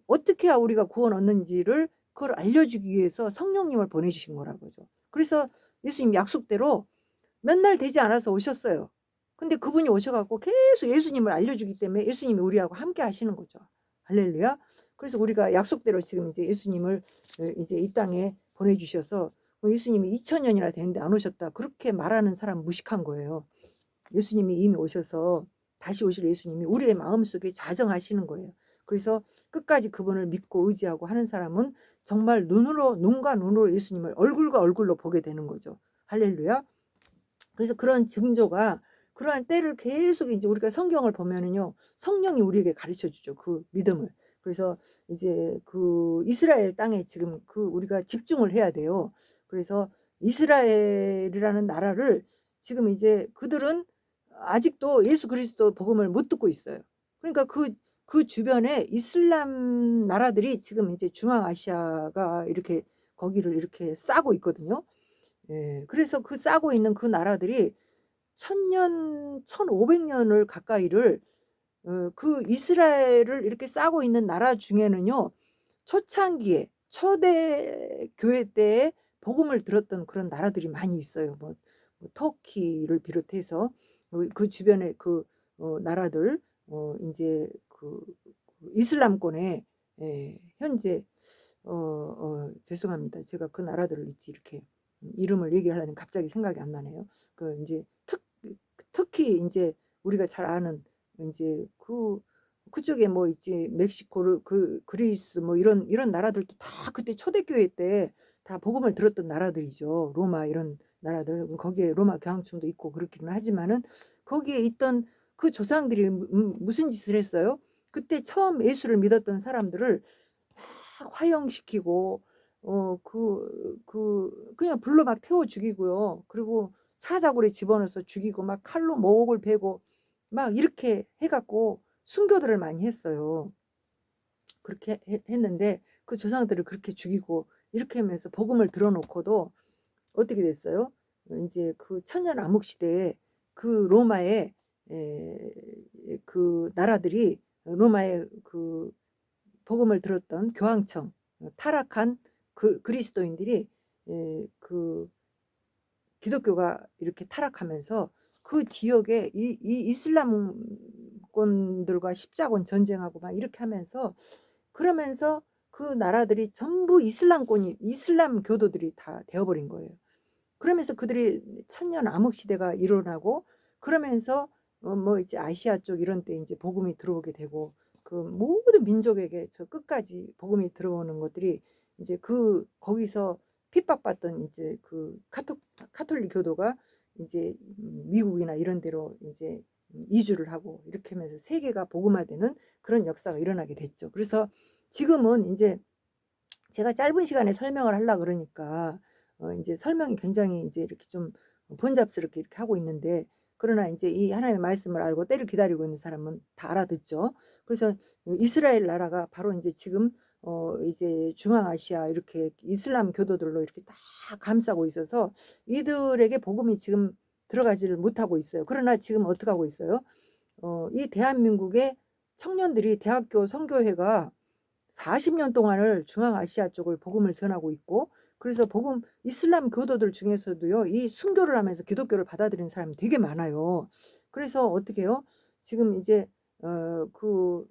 Speaker 1: 어떻게 해야 우리가 구원 얻는지를 그걸 알려주기 위해서 성령님을 보내주신 거라고죠. 그래서 예수님 약속대로 몇 날 되지 않아서 오셨어요. 근데 그분이 오셔 갖고 계속 예수님을 알려주기 때문에 예수님이 우리하고 함께 하시는 거죠. 할렐루야. 그래서 우리가 약속대로 지금 이제 예수님을 이제 이 땅에 보내주셔서 예수님이 2000년이나 됐는데 안 오셨다. 그렇게 말하는 사람 무식한 거예요. 예수님이 이미 오셔서 다시 오실 예수님이 우리의 마음속에 자정하시는 거예요. 그래서 끝까지 그분을 믿고 의지하고 하는 사람은 정말 눈과 눈으로 예수님을 얼굴과 얼굴로 보게 되는 거죠. 할렐루야. 그래서 그런 징조가 그러한 때를 계속 이제 우리가 성경을 보면은요. 성령이 우리에게 가르쳐 주죠. 그 믿음을. 그래서 이제 그 이스라엘 땅에 지금 그 우리가 집중을 해야 돼요. 그래서 이스라엘이라는 나라를 지금 이제 그들은 아직도 예수 그리스도 복음을 못 듣고 있어요. 그러니까 그 주변에 이슬람 나라들이 지금 이제 중앙아시아가 이렇게 거기를 이렇게 싸고 있거든요. 예. 그래서 그 싸고 있는 그 나라들이 1000년 1500년을 가까이를 그 이스라엘을 이렇게 싸고 있는 나라 중에는요. 초창기에 초대 교회 때에 복음을 들었던 그런 나라들이 많이 있어요. 터키를 비롯해서 그 주변의 그 나라들 인제 이슬람권에 현재 죄송합니다. 제가 그 나라들을 이렇게 이름을 얘기하려니 갑자기 생각이 안 나네요. 그 인제 특히 인제 우리가 잘 아는 인제 그쪽에 뭐 있지 멕시코 그리스 뭐 이런 나라들도 다 그때 초대교회 때 다 복음을 들었던 나라들이죠. 로마 이런 나라들. 거기에 로마 교황청도 있고 그렇기는 하지만은 거기에 있던 그 조상들이 무슨 짓을 했어요? 그때 처음 예수를 믿었던 사람들을 막 화형시키고 그냥 불로 막 태워 죽이고요. 그리고 사자굴에 집어넣어서 죽이고 막 칼로 목을 베고 막 이렇게 해 갖고 순교들을 많이 했어요. 그렇게 했는데 그 조상들을 그렇게 죽이고 이렇게 하면서 복음을 들어 놓고도 어떻게 됐어요? 인제 그 천년 암흑 시대에 그 로마의 그 나라들이 로마의 그 복음을 들었던 교황청 타락한 그리스도인들이 그 기독교가 이렇게 타락하면서 그 지역에 이 이슬람권들과 십자군 전쟁하고 막 이렇게 하면서 그러면서 그 나라들이 전부 이슬람 교도들이 다 되어 버린 거예요. 그러면서 그들이 천년 암흑 시대가 일어나고 그러면서 뭐 이제 아시아 쪽 이런 데 인제 복음이 들어오게 되고 그 모든 민족에게 저 끝까지 복음이 들어오는 것들이 인제 거기서 핍박받던 이제 그 가톨릭 교도가 인제 미국이나 이런 데로 인제 이주를 하고 이렇게 하면서 세계가 복음화되는 그런 역사가 일어나게 됐죠. 그래서 지금은 인제 제가 짧은 시간에 설명을 하려 그러니까 인제 설명이 굉장히 인제 이렇게 좀 번잡스럽게 이렇게 하고 있는데 그러나 이제 이 하나님의 말씀을 알고 때를 기다리고 있는 사람은 다 알아듣죠. 그래서 이스라엘 나라가 바로 이제 지금 이제 중앙아시아 이렇게 이슬람 교도들로 이렇게 다 감싸고 있어서 이들에게 복음이 지금 들어가지를 못하고 있어요. 그러나 지금 어떻게 하고 있어요? 이 대한민국의 청년들이 대학교 선교회가 40년 동안을 중앙아시아 쪽을 복음을 전하고 있고, 그래서 복음 이슬람 교도들 중에서도요 이 순교를 하면서 기독교를 받아들인 사람이 되게 많아요. 그래서 어떻게 해요? 지금 이제 그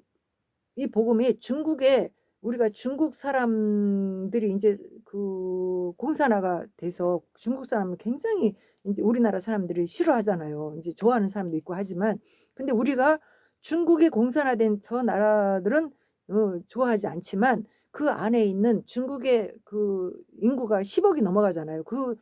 Speaker 1: 이 복음이 중국에, 우리가 중국 사람들이 이제 그 공산화가 돼서 중국 사람은 굉장히 이제 우리나라 사람들이 싫어하잖아요. 이제 좋아하는 사람도 있고 하지만, 근데 우리가 중국에 공산화된 저 나라들은 좋아하지 않지만 그 안에 있는 중국의 그 인구가 10억이 넘어가잖아요. 그들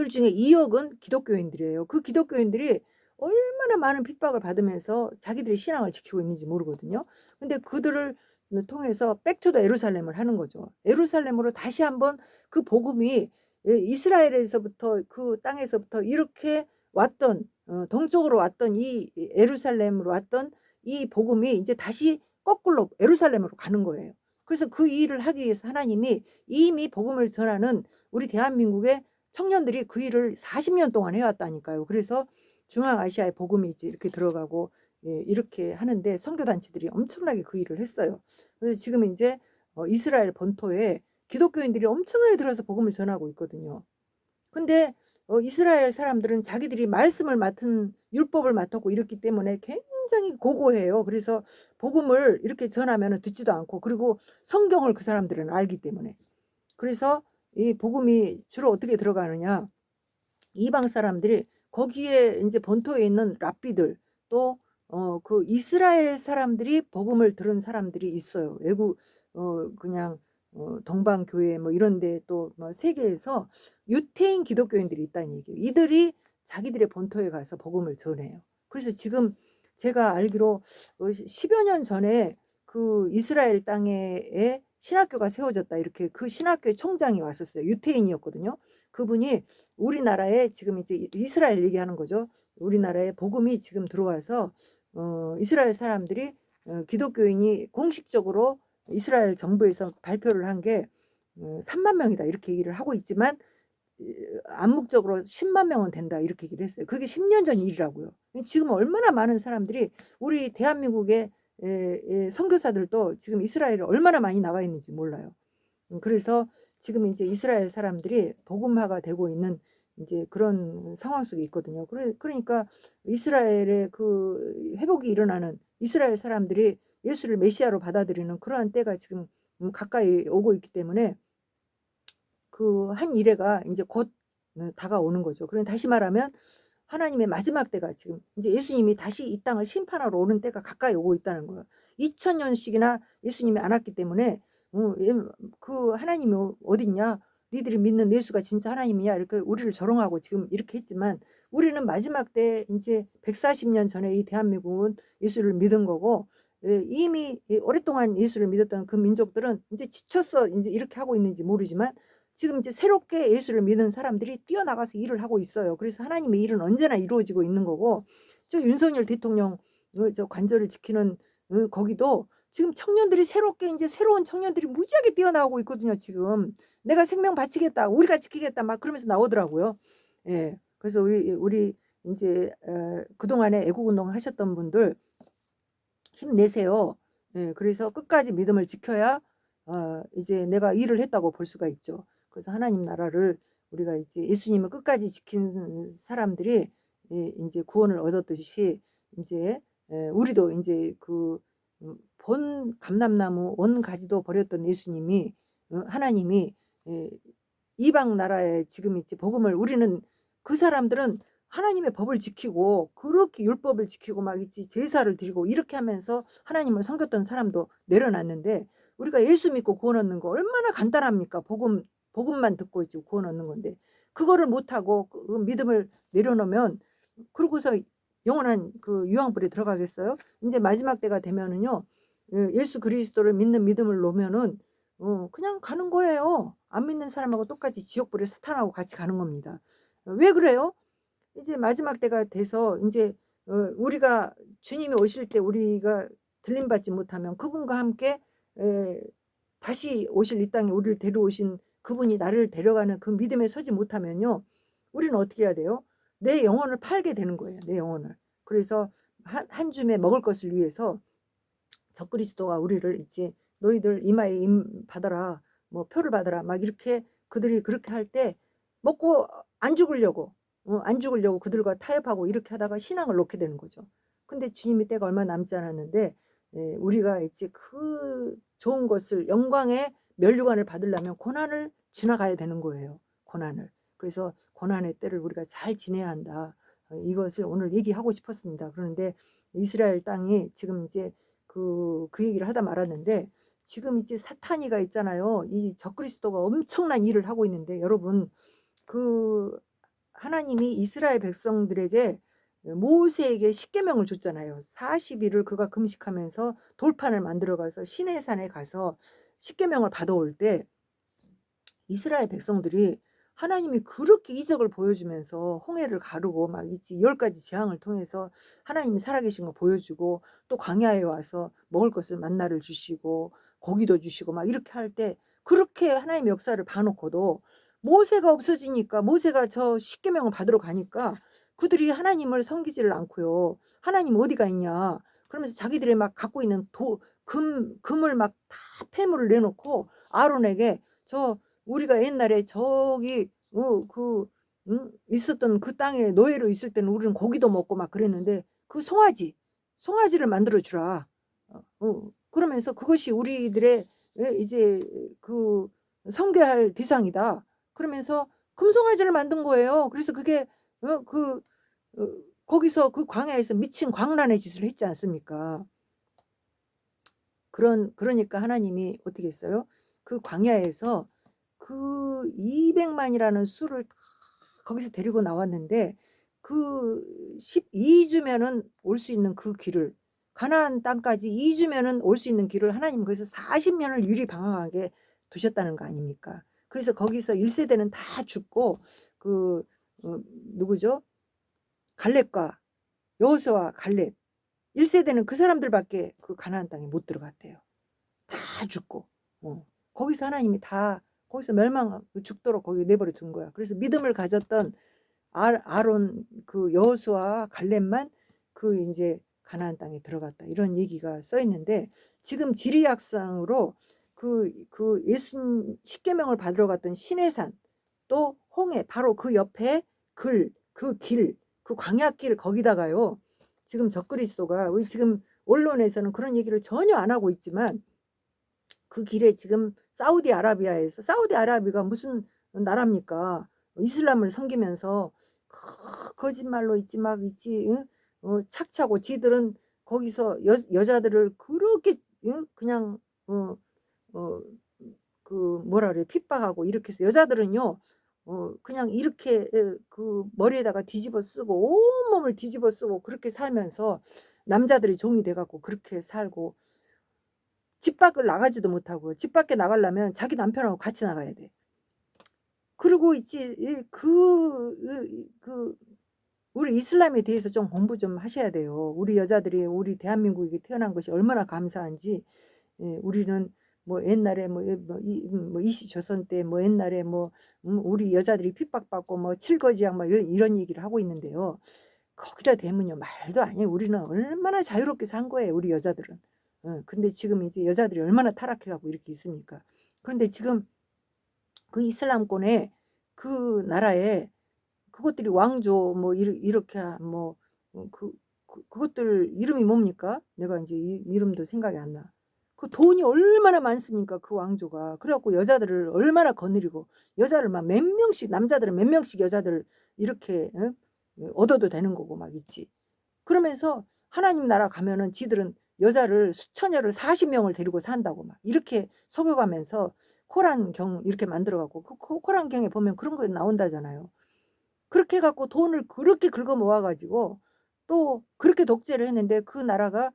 Speaker 1: 중에 2억은 기독교인들이에요. 그 기독교인들이 얼마나 많은 핍박을 받으면서 자기들의 신앙을 지키고 있는지 모르거든요. 근데 그들을 통해서 백투더 예루살렘을 하는 거죠. 예루살렘으로 다시 한번 그 복음이 이스라엘에서부터 그 땅에서부터 이렇게 왔던 동쪽으로 왔던 이 예루살렘으로 왔던 이 복음이 이제 다시 거꾸로 예루살렘으로 가는 거예요. 그래서 그 일을 하기 위해서 하나님이 이미 복음을 전하는 우리 대한민국의 청년들이 그 일을 40년 동안 해왔다니까요. 그래서 중앙아시아의 복음이 이제 이렇게 들어가고 이렇게 하는데 선교단체들이 엄청나게 그 일을 했어요. 그래서 지금 이제 이스라엘 본토에 기독교인들이 엄청나게 들어서 복음을 전하고 있거든요. 근데 이스라엘 사람들은 자기들이 말씀을 맡은 율법을 맡았고 이렇기 때문에 굉장히 고고해요. 그래서 복음을 이렇게 전하면 듣지도 않고, 그리고 성경을 그 사람들은 알기 때문에. 그래서 이 복음이 주로 어떻게 들어가느냐, 이방 사람들이 거기에 이제 본토에 있는 랍비들, 또 그 이스라엘 사람들이 복음을 들은 사람들이 있어요. 외국 그냥 동방 교회 뭐 이런 데 또 뭐 세계에서 유태인 기독교인들이 있다는 얘기예요. 이들이 자기들의 본토에 가서 복음을 전해요. 그래서 지금 제가 알기로 10여 년 전에 그 이스라엘 땅에 신학교가 세워졌다, 이렇게 그 신학교의 총장이 왔었어요. 유태인이었거든요. 그분이 우리나라에 지금 이제 이스라엘 얘기하는 거죠. 우리나라에 복음이 지금 들어와서 이스라엘 사람들이 기독교인이 공식적으로 이스라엘 정부에서 발표를 한 게 3만 명이다 이렇게 얘기를 하고 있지만, 암묵적으로 10만 명은 된다 이렇게 얘기를 했어요. 그게 10년 전 일이라고요. 지금 얼마나 많은 사람들이, 우리 대한민국의 선교사들도 지금 이스라엘에 얼마나 많이 나와 있는지 몰라요. 그래서 지금 이제 이스라엘 사람들이 복음화가 되고 있는 이제 그런 상황 속에 있거든요. 그러니까 이스라엘의 그 회복이 일어나는, 이스라엘 사람들이 예수를 메시아로 받아들이는 그러한 때가 지금 가까이 오고 있기 때문에 그 한 이래가 이제 곧 다가오는 거죠. 그럼 다시 말하면 하나님의 마지막 때가 지금 이제 예수님이 다시 이 땅을 심판하러 오는 때가 가까이 오고 있다는 거예요. 2000년씩이나 예수님이 안 왔기 때문에 그 하나님이 어딨냐? 니들이 믿는 예수가 진짜 하나님이냐? 이렇게 우리를 조롱하고 지금 이렇게 했지만, 우리는 마지막 때 이제 140년 전에 이 대한민국은 예수를 믿은 거고, 이미 오랫동안 예수를 믿었던 그 민족들은 이제 지쳤어 이제 이렇게 하고 있는지 모르지만, 지금 이제 새롭게 예수를 믿는 사람들이 뛰어나가서 일을 하고 있어요. 그래서 하나님의 일은 언제나 이루어지고 있는 거고, 저 윤석열 대통령 저 관절을 지키는 거기도 지금 청년들이 새롭게, 이제 새로운 청년들이 무지하게 뛰어나오고 있거든요. 지금 내가 생명 바치겠다, 우리가 지키겠다 막 그러면서 나오더라고요. 예, 그래서 우리 이제 그동안에 애국운동 하셨던 분들 힘내세요. 예, 그래서 끝까지 믿음을 지켜야 이제 내가 일을 했다고 볼 수가 있죠. 그래서 하나님 나라를 우리가 이제 예수님을 끝까지 지킨 사람들이 이제 구원을 얻었듯이, 이제 우리도 이제 그 본 감람나무 원 가지도 버렸던 예수님이, 하나님이 이방 나라에 지금 이제 복음을, 우리는 그 사람들은 하나님의 법을 지키고 그렇게 율법을 지키고 막 있지 제사를 드리고 이렇게 하면서 하나님을 섬겼던 사람도 내려놨는데, 우리가 예수 믿고 구원 얻는 거 얼마나 간단합니까? 복음만 듣고 이제 구원 얻는 건데, 그거를 못하고 그 믿음을 내려놓으면, 그러고서 영원한 그 유황불에 들어가겠어요? 이제 마지막 때가 되면은요, 예수 그리스도를 믿는 믿음을 놓으면은 그냥 가는 거예요. 안 믿는 사람하고 똑같이 지옥불에 사탄하고 같이 가는 겁니다. 왜 그래요? 이제 마지막 때가 돼서 인제 우리가 주님이 오실 때 우리가 들림받지 못하면 그분과 함께 에 다시 오실 이 땅에 우리를 데려오신 그분이 나를 데려가는 그 믿음에 서지 못하면요. 우리는 어떻게 해야 돼요? 내 영혼을 팔게 되는 거예요, 내 영혼을. 그래서 한 줌에 먹을 것을 위해서 적그리스도가 우리를 이제 "너희들 이마에 임 받아라. 뭐 표를 받아라." 막 이렇게 그들이 그렇게 할 때 먹고 안 죽으려고 안 죽으려고 그들과 타협하고 이렇게 하다가 신앙을 놓게 되는 거죠. 근데 주님의 때가 얼마 남지 않았는데 우리가 이제 그 좋은 것을 영광의 면류관을 받으려면 고난을 지나가야 되는 거예요, 고난을. 그래서 '고난의 때를 우리가 잘 지내야 한다.' 이것을 오늘 얘기하고 싶었습니다. 그런데 이스라엘 땅이 지금 이제 그 얘기를 하다 말았는데 지금 이제 사탄이가 있잖아요. 이 적그리스도가 엄청난 일을 하고 있는데 여러분 그 하나님이 이스라엘 백성들에게 모세에게 십계명을 줬잖아요. 40 일을 그가 금식하면서 돌판을 만들어 가서 시내산에 가서 십계명을 받아올 때 이스라엘 백성들이 하나님이 그렇게 이적을 보여주면서 홍해를 가르고 막 있지 10 가지 재앙을 통해서 하나님이 살아계신 거 보여주고 또 광야에 와서 먹을 것을 만나를 주시고 고기도 주시고 막 이렇게 할 때 그렇게 하나님의 역사를 봐 놓고도 모세가 없어지니까 모세가 저 십계명을 받으러 가니까 그들이 하나님을 섬기지를 않고요. "하나님 어디가 있냐." 그러면서 자기들이 막 갖고 있는 금을 막 다 폐물을 내놓고 아론에게 "저 우리가 옛날에 저기 있었던 그 땅에 노예로 있을 때는 우리는 고기도 먹고 막 그랬는데 그 송아지를 만들어 주라." 그러면서 "그것이 우리들의 이제 그 섬겨할 대상이다." 그러면서 금송아지를 만든 거예요. 그래서 그게 어 그 어 거기서 그 광야에서 미친 광란의 짓을 했지 않습니까? 그러니까 하나님이 어떻게 했어요? 그 광야에서 그 200 만이라는 수를 다 거기서 데리고 나왔는데 그 12 주면은 올 수 있는 그 길을 가나안 땅까지 2 주면은 올 수 있는 길을 하나님은 거기서 40 년을 유리방황하게 두셨다는 거 아닙니까? 그래서 거기서 1 세대는 다 죽고 그 누구죠? 갈렙과 여호수아와 갈렙 1 세대는 그 사람들밖에 그 가나안 땅에 못 들어갔대요. 다 죽고. 거기서 하나님이 다 거기서 죽도록 거기 내버려 둔 거야. 그래서 믿음을 가졌던 아론 그 여호수아와 갈렙만 그 인제 가나안 땅에 들어갔다. 이런 얘기가 써 있는데 지금 지리학상으로 예수님 십계명을 받으러 갔던 시내산 또 홍해 바로 그 옆에 그 광야길 거기다가요. 지금 적그리스도가 우리 지금 언론에서는 그런 얘기를 전혀 안 하고 있지만 그 길에 지금 사우디아라비아가 무슨 나라입니까? 이슬람을 섬기면서 거짓말로 있지 막 있지 응? 착취하고 지들은 거기서 여자들을 그렇게 응? 그냥 어, 어, 그 뭐라 그래 핍박하고 이렇게 해서 여자들은요 그냥 이렇게 그 머리에다가 뒤집어 쓰고 온몸을 뒤집어 쓰고 그렇게 살면서 남자들이 종이 돼 갖고 그렇게 살고 집 밖을 나가지도 못하고 집 밖에 나가려면 자기 남편하고 같이 나가야 돼. 그리고 있지 우리 이슬람에 대해서 좀 공부 좀 하셔야 돼요. 우리 여자들이 우리 대한민국에 태어난 것이 얼마나 감사한지 우리는 뭐 옛날에 뭐 이시조선 때 뭐 옛날에 뭐 우리 여자들이 핍박받고 뭐 칠거지약 막 이런 얘기를 하고 있는데요. 거기다 대면요 말도 아니에요. 우리는 얼마나 자유롭게 산 거예요 우리 여자들은. 근데 지금 이제 여자들이 얼마나 타락해 갖고 이렇게 있습니까. 그런데 지금 그 이슬람권의 그 나라에 그것들이 왕조 뭐 이렇게 뭐 그것들 이름이 뭡니까? 내가 인제 이름도 생각이 안 나. 그 돈이 얼마나 많습니까 그 왕조가. 그래 갖고 여자들을 얼마나 거느리고 여자를 막 몇 명씩 남자들은 몇 명씩 여자들을 이렇게 얻어도 되는 거고 막 있지. 그러면서 하나님 나라 가면은 지들은 여자를 수천여를 40 명을 데리고 산다고 막 이렇게 속여가면서 코란경 이렇게 만들어 갖고 그 코란경에 보면 그런 거 나온다잖아요. 그렇게 해 갖고 돈을 그렇게 긁어 모아 가지고 또 그렇게 독재를 했는데 그 나라가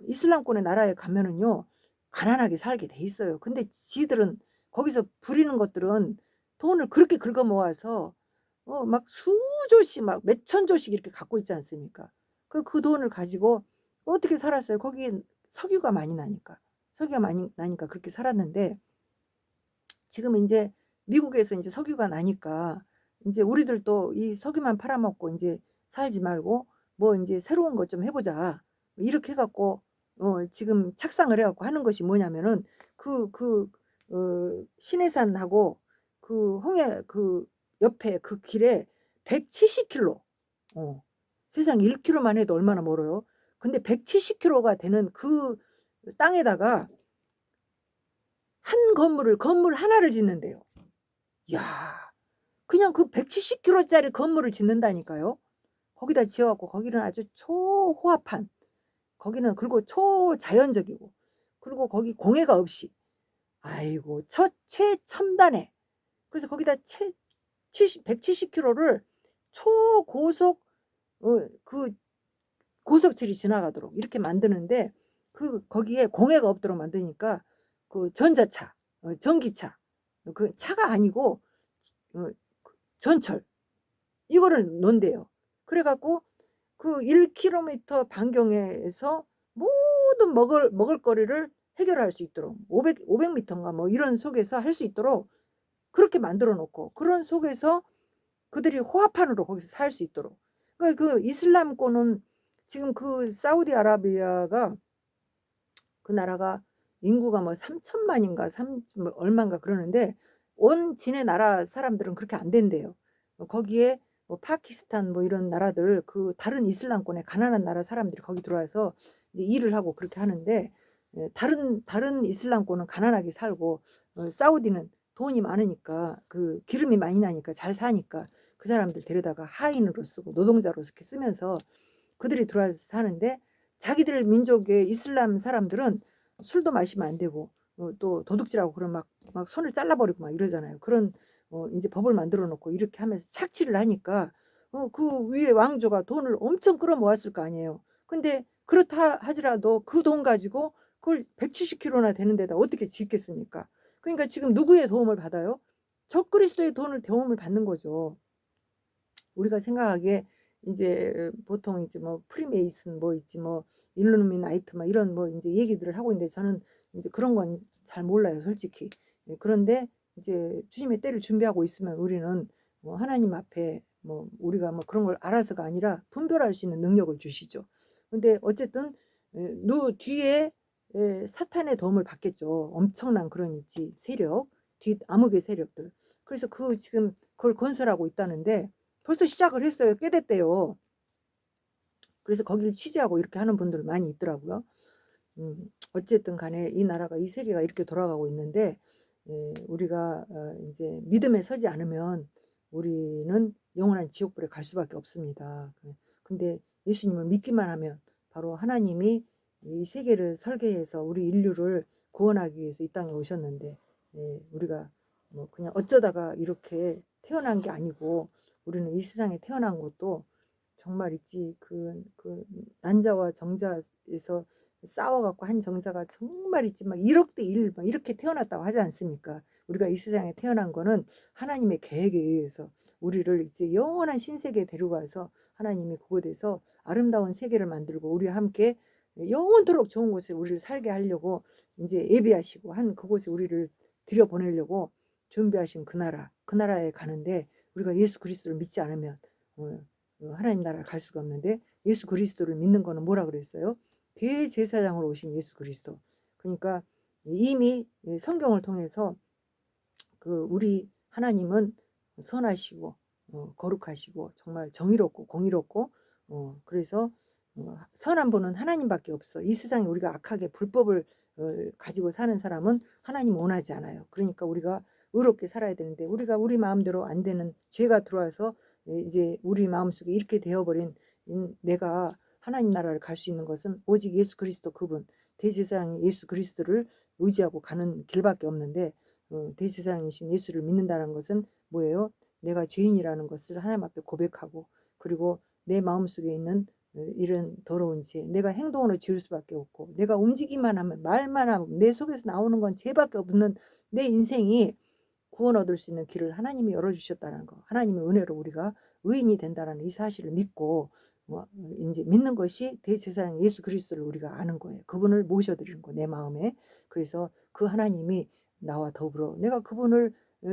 Speaker 1: 이슬람권의 나라에 가면은요 가난하게 살게 돼 있어요. 근데 지들은 거기서 부리는 것들은 돈을 그렇게 긁어 모아서 막 수조씩 막 몇천 조씩 이렇게 갖고 있지 않습니까? 그 돈을 가지고 어떻게 살았어요? 거기에 석유가 많이 나니까. 석유가 많이 나니까 그렇게 살았는데 지금 인제 미국에서 인제 석유가 나니까 인제 우리들도 이 석유만 팔아먹고 인제 살지 말고 뭐 인제 '새로운 것 좀 해 보자.' 이렇게 해 갖고 지금 착상을 해 갖고 하는 것이 뭐냐면은 신해산하고 그 홍해 그 옆에 그 길에 170 킬로 세상에 1 킬로만 해도 얼마나 멀어요. 근데 170 킬로가 되는 그 땅에다가 한 건물 하나를 짓는대요. 야. 그냥 그 170 킬로짜리 건물을 짓는다니까요. 거기다 지어 갖고 거기는 아주 초호화판 거기는 그리고 초자연적이고 그리고 거기 공해가 없이 아이고 최첨단의 그래서 거기다 채 170 킬로를 초고속 그 고속철이 지나가도록 이렇게 만드는데 거기에 공해가 없도록 만드니까 그 전자차 전기차 그 차가 아니고 어 전철 이거를 논대요. 그래 갖고 그 1 킬로미터 반경에서 모든 먹을거리를 해결할 수 있도록 500 미터인가 뭐 이런 속에서 할 수 있도록 그렇게 만들어 놓고 그런 속에서 그들이 호화판으로 거기서 살 수 있도록. 그러니까 그 이슬람권은 지금 그 사우디아라비아가 그 나라가 인구가 뭐 3천만 인가 뭐 얼마인가 그러는데 온 지네 나라 사람들은 그렇게 안 된대요. 거기에 뭐 파키스탄 뭐 이런 나라들 그 다른 이슬람권의 가난한 나라 사람들이 거기 들어와서 이제 일을 하고 그렇게 하는데 다른 이슬람권은 가난하게 살고 사우디는 돈이 많으니까 그 기름이 많이 나니까 잘 사니까 그 사람들 데려다가 하인으로 쓰고 노동자로 이렇게 쓰면서 그들이 들어와서 사는데 자기들 민족의 이슬람 사람들은 술도 마시면 안 되고 또 도둑질하고 그러면 막 손을 잘라 버리고 막 이러잖아요. 그런 인제 법을 만들어 놓고 이렇게 하면서 착취를 하니까 그 위에 왕조가 돈을 엄청 끌어 모았을 거 아니에요. 근데 그렇다 하더라도 그 돈 가지고 그걸 170 킬로나 되는 데다 어떻게 짓겠습니까? 그러니까 지금 누구의 도움을 받아요? 적그리스도의 도움을 받는 거죠. 우리가 생각하기에 인제 보통 이제 뭐 프리메이슨 뭐 있지 뭐 일루미나이트 막 이런 뭐 인제 얘기들을 하고 있는데 저는 인제 그런 건 잘 몰라요 솔직히. 예 그런데 이제 주님의 때를 준비하고 있으면 우리는 뭐 하나님 앞에 뭐 우리가 뭐 그런 걸 알아서가 아니라 분별할 수 있는 능력을 주시죠. 근데 어쨌든 뒤에 사탄의 도움을 받겠죠. 엄청난 그런 있지 세력, 암흑의 세력들. 그래서 지금 그걸 건설하고 있다는데 벌써 시작을 했어요. 꽤 됐대요. 그래서 거기를 취재하고 이렇게 하는 분들 많이 있더라고요. 어쨌든 간에 이 나라가 이 세계가 이렇게 돌아가고 있는데 우리가 인제 믿음에 서지 않으면 우리는 영원한 지옥불에 갈 수밖에 없습니다. 근데 예수님을 믿기만 하면 바로 하나님이 이 세계를 설계해서 우리 인류를 구원하기 위해서 이 땅에 오셨는데 우리가 뭐 그냥 어쩌다가 이렇게 태어난 게 아니고 우리는 이 세상에 태어난 것도 정말 있지 그 난자와 정자에서 싸워 갖고 한 정자가 정말 있지 막 1억 대 1 막 이렇게 태어났다고 하지 않습니까? 우리가 이 세상에 태어난 거는 하나님의 계획에 의해서 우리를 이제 영원한 신세계에 데려가서 하나님이 그곳에서 아름다운 세계를 만들고 우리와 함께 영원토록 좋은 곳에 우리를 살게 하려고 인제 예비하시고 한 그곳에 우리를 들여보내려고 준비하신 그 나라에 가는데 우리가 예수 그리스도를 믿지 않으면 하나님 나라를 갈 수가 없는데 예수 그리스도를 믿는 거는 뭐라 그랬어요? 대제사장으로 오신 예수 그리스도. 그러니까 이미 성경을 통해서 우리 하나님은 선하시고 거룩하시고 정말 정의롭고 공의롭고 그래서 선한 분은 하나님밖에 없어. 이 세상에 우리가 악하게 불법을 가지고 사는 사람은 하나님 원하지 않아요. 그러니까 우리가 의롭게 살아야 되는데 우리가 우리 마음대로 안 되는 죄가 들어와서 이제 우리 마음속에 이렇게 되어버린 내가 하나님 나라를 갈 수 있는 것은 오직 예수 그리스도 그분 대제사장인 예수 그리스도를 의지하고 가는 길밖에 없는데 대제사장이신 예수를 믿는다는 것은 뭐예요? 내가 죄인이라는 것을 하나님 앞에 고백하고 그리고 내 마음속에 있는 이런 더러운 죄 내가 행동으로 지을 수밖에 없고 내가 움직이기만 하면 말만 하면 내 속에서 나오는 건 죄밖에 없는 내 인생이 구원 얻을 수 있는 길을 하나님이 열어주셨다는 거, 하나님의 은혜로 우리가 의인이 된다는 이 사실을 믿고 이제 믿는 것이 대제사장 예수 그리스도를 우리가 아는 거예요. 그분을 모셔드리는 거, 내 마음에. 그래서 그 하나님이 나와 더불어, 내가 그분을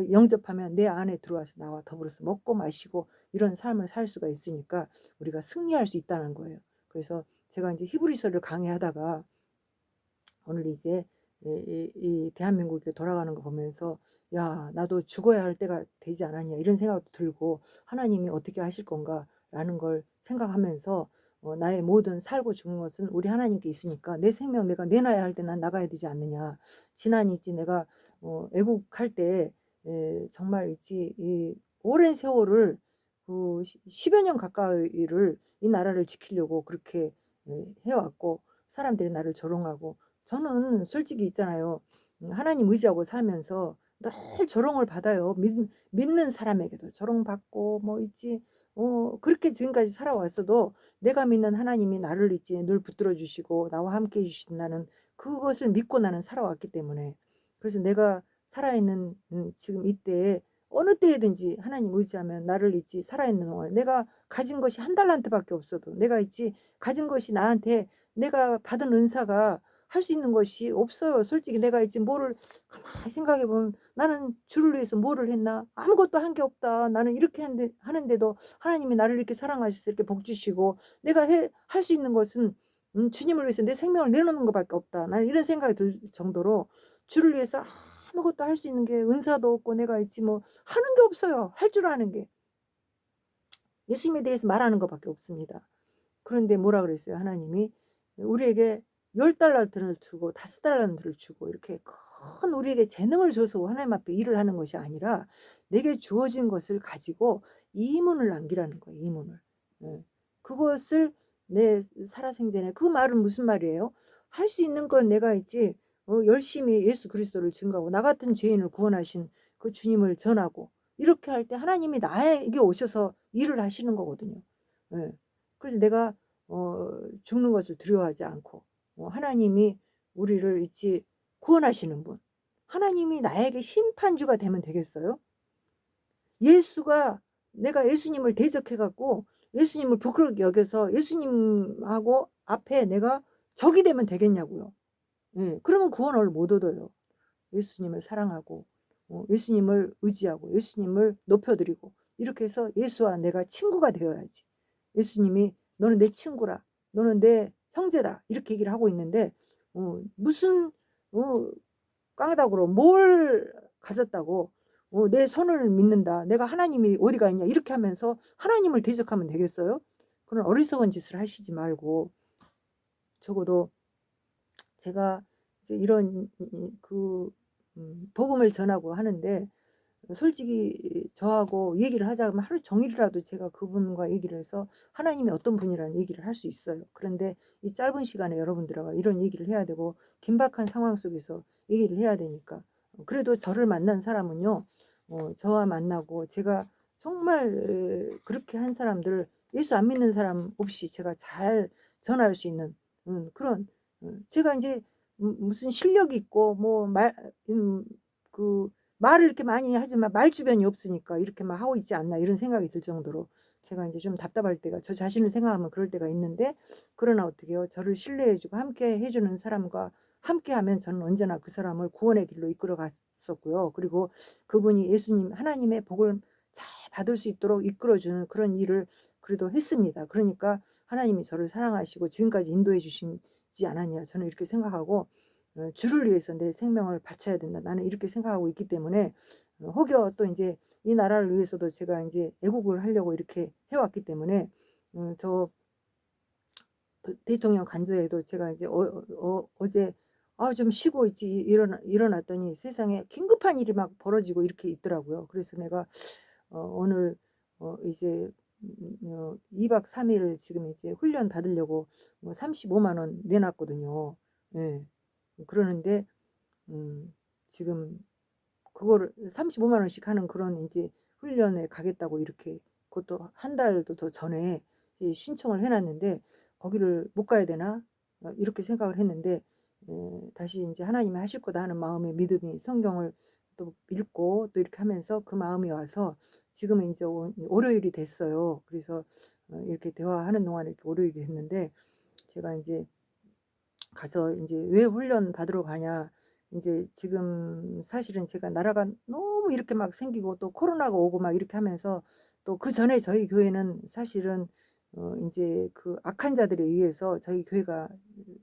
Speaker 1: 영접하면 내 안에 들어와서 나와 더불어서 먹고 마시고 이런 삶을 살 수가 있으니까 우리가 승리할 수 있다는 거예요. 그래서 제가 이제 히브리서를 강의하다가 오늘 이제 이 대한민국에 돌아가는 거 보면서 야, 나도 죽어야 할 때가 되지 않았냐 이런 생각도 들고, 하나님이 어떻게 하실 건가라는 걸 생각하면서 나의 모든 살고 죽는 것은 우리 하나님께 있으니까 내 생명 내가 내놔야 할 때 난 나가야 되지 않느냐. 지난 있지 내가 애국할 때 정말 있지 이 오랜 세월을 그 10여 년 가까이를 이 나라를 지키려고 그렇게 해왔고, 사람들이 나를 조롱하고, 저는 솔직히 있잖아요. 하나님 의지하고 살면서 늘 조롱을 받아요. 믿는 사람에게도 조롱받고 뭐 있지. 그렇게 지금까지 살아왔어도 내가 믿는 하나님이 나를 있지 늘 붙들어 주시고 나와 함께 해주신다는 그것을 믿고 나는 살아왔기 때문에, 그래서 내가 살아있는 지금 이때에 어느 때에든지 하나님 의지하면 나를 있지 살아있는 동안 내가 가진 것이 한 달란트밖에 없어도, 내가 있지 가진 것이 나한테 내가 받은 은사가 할 수 있는 것이 없어요. 솔직히 내가 있지 뭐를 가만히 생각해 보면 나는 주를 위해서 뭐를 했나? 아무것도 한 게 없다. 나는 이렇게 하는데도 하나님이 나를 이렇게 사랑하셔서 이렇게 복 주시고, 내가 할 수 있는 것은 주님을 위해서 내 생명을 내놓는 것밖에 없다. 나는 이런 생각이 들 정도로 주를 위해서 아무것도 할 수 있는 게 은사도 없고 내가 있지 뭐 하는 게 없어요. 할 줄 아는 게 예수님에 대해서 말하는 것밖에 없습니다. 그런데 뭐라 그랬어요? 하나님이 우리에게 10달란트를 주고 5달란트를 주고 이렇게 큰 우리에게 재능을 줘서 하나님 앞에 일을 하는 것이 아니라 내게 주어진 것을 가지고 이문을 남기라는 거예요. 이문을. 예. 그것을 내 살아생전에, 그 말은 무슨 말이에요? 할 수 있는 건 내가 있지 열심히 예수 그리스도를 증거하고 나 같은 죄인을 구원하신 그 주님을 전하고 이렇게 할 때 하나님이 나에게 오셔서 일을 하시는 거거든요. 예. 그래서 내가 죽는 것을 두려워하지 않고 하나님이 우리를 있지 구원하시는 분, 하나님이 나에게 심판주가 되면 되겠어요? 예수가, 내가 예수님을 대적해 갖고 예수님을 부끄럽게 여겨서 예수님하고 앞에 내가 적이 되면 되겠냐고요. 예, 그러면 구원을 못 얻어요. 예수님을 사랑하고 예수님을 의지하고 예수님을 높여드리고 이렇게 해서 예수와 내가 친구가 되어야지. 예수님이 너는 내 친구라, 너는 내 형제다 이렇게 얘기를 하고 있는데 무슨 깡다구로 뭘 가졌다고 내 손을 믿는다, 내가 하나님이 어디가 있냐 이렇게 하면서 하나님을 대적하면 되겠어요? 그런 어리석은 짓을 하시지 말고, 적어도 제가 이제 이런 그 복음을 전하고 하는데 솔직히 저하고 얘기를 하자면 하루 종일이라도 제가 그분과 얘기를 해서 하나님이 어떤 분이라는 얘기를 할 수 있어요. 그런데 이 짧은 시간에 여러분들하고 이런 얘기를 해야 되고 긴박한 상황 속에서 얘기를 해야 되니까, 그래도 저를 만난 사람은요 저와 만나고 제가 정말 그렇게 한 사람들, 예수 안 믿는 사람 없이 제가 잘 전할 수 있는 그런, 제가 이제 무슨 실력이 있고 그 말을 이렇게 많이 하지만 말 주변이 없으니까 이렇게 막 하고 있지 않나 이런 생각이 들 정도로 제가 이제 좀 답답할 때가, 저 자신을 생각하면 그럴 때가 있는데, 그러나 어떻게 해요? 저를 신뢰해주고 함께 해주는 사람과 함께하면 저는 언제나 그 사람을 구원의 길로 이끌어 갔었고요. 그리고 그분이 예수님 하나님의 복을 잘 받을 수 있도록 이끌어주는 그런 일을 그래도 했습니다. 그러니까 하나님이 저를 사랑하시고 지금까지 인도해 주시지 않았냐 저는 이렇게 생각하고, 주를 위해서 내 생명을 바쳐야 된다 나는 이렇게 생각하고 있기 때문에, 혹여 또 이제 이 나라를 위해서도 제가 이제 애국을 하려고 이렇게 해왔기 때문에 저 대통령 간저에도 제가 이제 어제 좀 쉬고 있지 일어났더니 세상에 긴급한 일이 막 벌어지고 이렇게 있더라고요. 그래서 내가 오늘 이제 2박 3일 지금 이제 훈련 받으려고 35만 원 내놨거든요. 예. 그러는데 지금 그거를 35만 원씩 하는 그런 이제 훈련에 가겠다고 이렇게, 그것도 한 달도 더 전에 신청을 해놨는데 거기를 못 가야 되나 이렇게 생각을 했는데, 다시 이제 하나님이 하실 거다 하는 마음의 믿음이, 성경을 또 읽고 또 이렇게 하면서 그 마음이 와서 지금은 이제 월요일이 됐어요. 그래서 이렇게 대화하는 동안에 이렇게 월요일이 됐는데 제가 이제 가서 이제 "왜 훈련 받으러 가냐." 이제 지금 사실은 제가 나라가 너무 이렇게 막 생기고 또 코로나가 오고 막 이렇게 하면서 또 그전에 저희 교회는 사실은 이제 그 악한 자들에 의해서 저희 교회가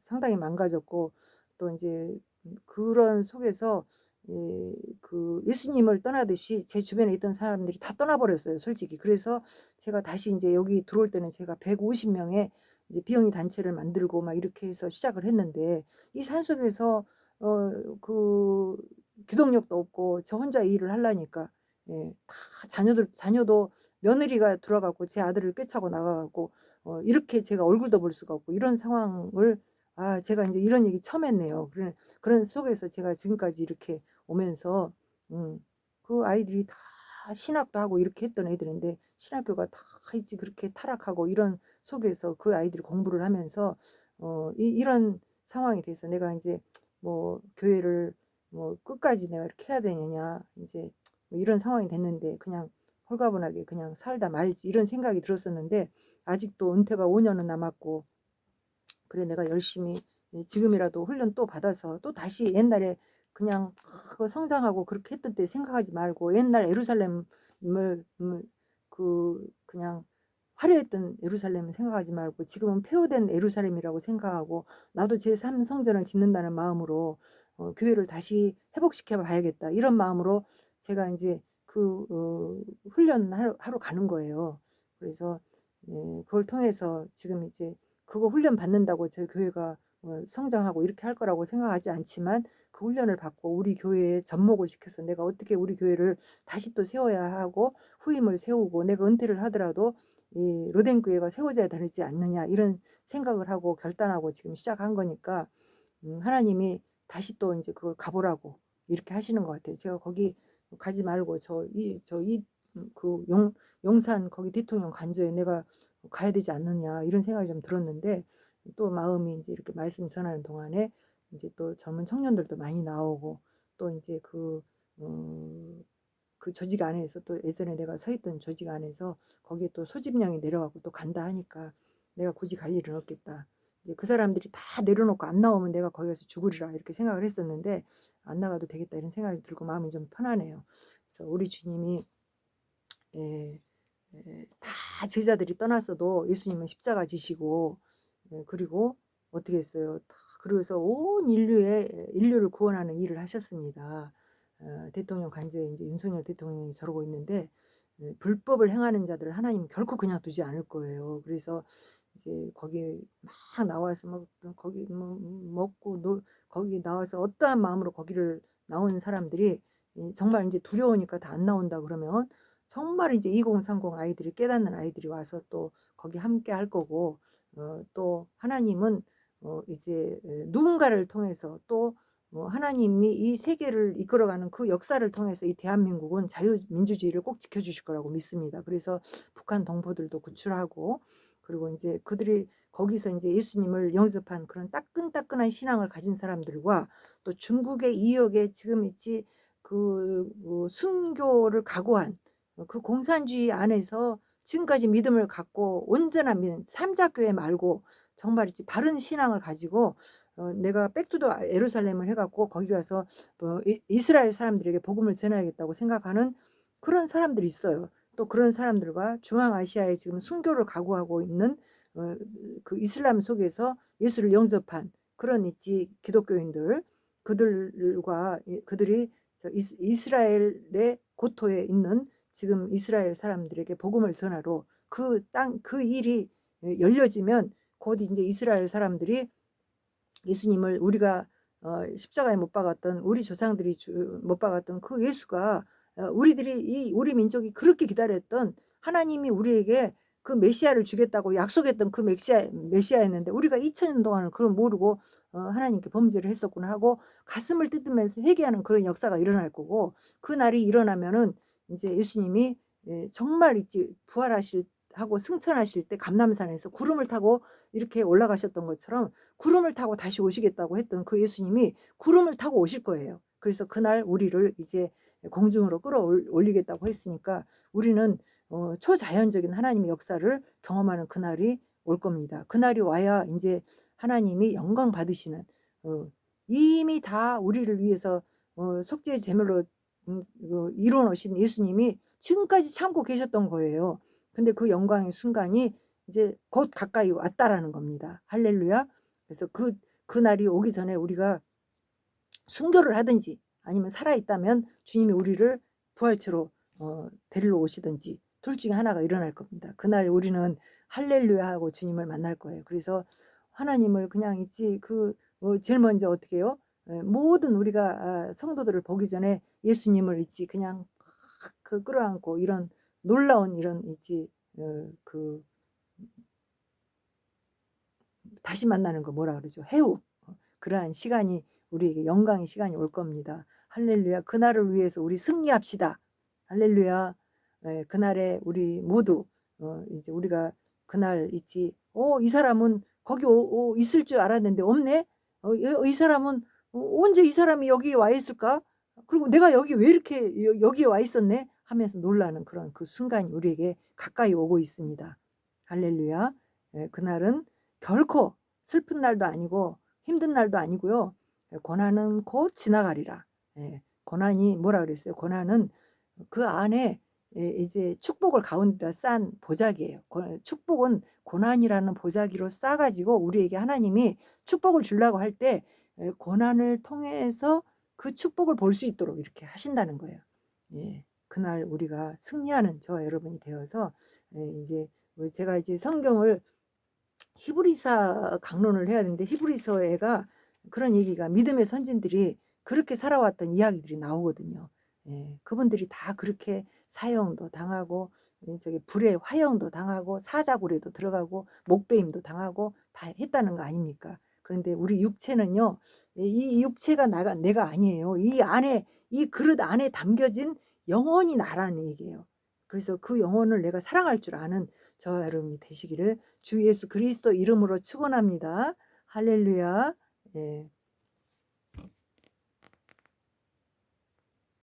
Speaker 1: 상당히 망가졌고 또 이제 그런 속에서 예수님을 떠나듯이 제 주변에 있던 사람들이 다 떠나 버렸어요 솔직히. 그래서 제가 다시 이제 여기 들어올 때는 제가 150 명의 이제 비영리 단체를 만들고 막 이렇게 해서 시작을 했는데 이 산속에서 그 기동력도 없고 저 혼자 이 일을 하려니까 다 자녀도 며느리가 들어가고 제 아들을 꿰차고 나가 갖고 이렇게 제가 얼굴도 볼 수가 없고 이런 상황을 제가 인제 이런 얘기 처음 했네요. 그런 속에서 제가 지금까지 이렇게 오면서 음 그 아이들이 다 신학도 하고 이렇게 했던 애들인데 신학교가 다 이제 그렇게 타락하고 이런 속에서 그 아이들이 공부를 하면서 이런 상황이 돼서 내가 인제 뭐 '교회를 뭐 끝까지 내가 이렇게 해야 되느냐.' 인제 뭐 이런 상황이 됐는데 '그냥 홀가분하게 그냥 살다 말지.' 이런 생각이 들었었는데 아직도 은퇴가 5 년은 남았고 그래 내가 열심히 지금이라도 훈련 또 받아서 또다시 옛날에 그냥 그 성장하고 그렇게 했던 때 생각하지 말고 옛날 예루살렘을 그냥 화려했던 예루살렘을 생각하지 말고 지금은 폐허된 예루살렘이라고 생각하고 '나도 제3 성전을 짓는다는 마음으로 교회를 다시 회복시켜 봐야겠다.' 이런 마음으로 제가 인제 훈련하러 가는 거예요. 그래서 그걸 통해서 지금 이제 그거 훈련 받는다고 저희 교회가 성장하고 이렇게 할 거라고 생각하지 않지만 그 훈련을 받고 우리 교회에 접목을 시켜서 내가 어떻게 우리 교회를 다시 또 세워야 하고 후임을 세우고 내가 은퇴를 하더라도 이 '로된 교회가 세워져야 되지 않느냐.' 이런 생각을 하고 결단하고 지금 시작한 거니까 하나님이 다시 또 인제 그걸 가 보라고 이렇게 하시는 것 같아요. 제가 거기 가지 말고 용산 거기 대통령 관저에 내가 가야 되지 않느냐 이런 생각이 좀 들었는데 또 마음이 인제 이렇게 말씀 전하는 동안에 인제 또 젊은 청년들도 많이 나오고 또 인제 그 조직 안에서 또 예전에 내가 서 있던 조직 안에서 거기에 또 소집령이 내려가고 또 간다 하니까 '내가 굳이 갈 일은 없겠다.' 이제 그 사람들이 다 내려놓고 안 나오면 '내가 거기 가서 죽으리라.' 이렇게 생각을 했었는데 '안 나가도 되겠다.' 이런 생각이 들고 마음이 좀 편하네요. 그래서 우리 주님이 예 다 제자들이 떠났어도 예수님은 십자가 지시고 그리고 어떻게 했어요. 다 그래서 온 인류를 구원하는 일을 하셨습니다. 대통령 관저에 인제 윤석열 대통령이 저러고 있는데 불법을 행하는 자들을 하나님은 결코 그냥 두지 않을 거예요. 그래서 이제 거기 막 나와서 막 또 거기 뭐 먹고 거기 나와서 어떠한 마음으로 거기를 나온 사람들이 정말 인제 두려우니까 다 안 나온다 그러면 정말 이제 2030 아이들이 깨닫는 아이들이 와서 또 거기 함께 할 거고 또 하나님은 이제 누군가를 통해서 또 하나님이 이 세계를 이끌어가는 그 역사를 통해서 이 대한민국은 자유민주주의를 꼭 지켜 주실 거라고 믿습니다. 그래서 북한 동포들도 구출하고 그리고 인제 그들이 거기서 인제 예수님을 영접한 그런 따끈따끈한 신앙을 가진 사람들과 또 중국의 이역에 지금 있지 순교를 각오한 그 공산주의 안에서 지금까지 믿음을 갖고 온전한 믿음 삼자교회 말고 정말 이제 바른 신앙을 가지고 내가 백투더 예루살렘을 해 갖고 거기 가서 이스라엘 사람들에게 복음을 전해야겠다고 생각하는 그런 사람들이 있어요. 또 그런 사람들과 중앙아시아에 지금 순교를 각오하고 있는 어 그 이슬람 속에서 예수를 영접한 그런 있지 기독교인들 그들과 그들이 이스라엘의 고토에 있는 지금 이스라엘 사람들에게 복음을 전하러 그 일이 열려지면 곧 인제 이스라엘 사람들이 예수님을 우리가 십자가에 못 박았던 우리 조상들이 못 박았던 그 예수가 우리 민족이 그렇게 기다렸던 하나님이 우리에게 그 메시아를 주겠다고 약속했던 그 메시아였는데 우리가 2000년 동안을 그걸 모르고 하나님께 범죄를 했었구나 하고 가슴을 뜯으면서 회개하는 그런 역사가 일어날 거고 그날이 일어나면은 인제 예수님이 정말 있지 부활하실 하고 승천하실 때 감람산에서 구름을 타고 이렇게 올라가셨던 것처럼 구름을 타고 다시 오시겠다고 했던 그 예수님이 구름을 타고 오실 거예요. 그래서 그날 우리를 이제 공중으로 끌어올리겠다고 했으니까 우리는 초자연적인 하나님의 역사를 경험하는 그날이 올 겁니다. 그날이 와야 이제 하나님이 영광 받으시는, 이미 다 우리를 위해서 속죄 제물로 이루어 놓으신 예수님이 지금까지 참고 계셨던 거예요. 근데 그 영광의 순간이 이제 곧 가까이 왔다라는 겁니다. 할렐루야. 그래서 그날이 오기 전에 우리가 순교를 하든지 아니면 살아있다면 주님이 우리를 부활체로 데리러 오시든지 둘 중에 하나가 일어날 겁니다. 그날 우리는 할렐루야 하고 주님을 만날 거예요. 그래서 하나님을 그냥 있지 제일 먼저 어떻게 해요? 모든 우리가 성도들을 보기 전에 예수님을 있지 그냥 끌어안고 이런 놀라운 이런 있지 다시 만나는 거 뭐라 그러죠? 해후. 그러한 시간이 우리에게 영광의 시간이 올 겁니다. 할렐루야. 그날을 위해서 우리 승리합시다. 할렐루야. 그날에 우리 모두 이제 우리가 그날 있지. 이 사람은 거기 있을 줄 알았는데 없네. 이 사람은 언제 이 사람이 여기에 와 있을까? 그리고 내가 여기 왜 이렇게 여기에 와 있었네? 하면서 놀라는 그런 그 순간이 우리에게 가까이 오고 있습니다. 할렐루야. 그날은 결코 슬픈 날도 아니고 힘든 날도 아니고요. 고난은 곧 지나가리라. 고난이 뭐라 그랬어요? 고난은 그 안에 이제 축복을 가운데다 싼 보자기예요. 축복은 고난이라는 보자기로 싸가지고 우리에게 하나님이 축복을 주려고 할 때 고난을 통해서 그 축복을 볼 수 있도록 이렇게 하신다는 거예요. 그날 우리가 승리하는 저와 여러분이 되어서 이제 제가 이제 성경을 히브리서 강론을 해야 되는데 히브리서에가 그런 얘기가 믿음의 선진들이 그렇게 살아왔던 이야기들이 나오거든요. 그분들이 다 그렇게 사형도 당하고 저기 불에 화형도 당하고 사자굴에도 들어가고 목베임도 당하고 다 했다는 거 아닙니까? 그런데 우리 육체는요. 이 육체가 내가 아니에요. 이 안에 이 그릇 안에 담겨진 영혼이 나라는 얘기예요. 그래서 그 영혼을 내가 사랑할 줄 아는 저와 여러분이 되시기를 주 예수 그리스도 이름으로 축원합니다. 할렐루야. 예.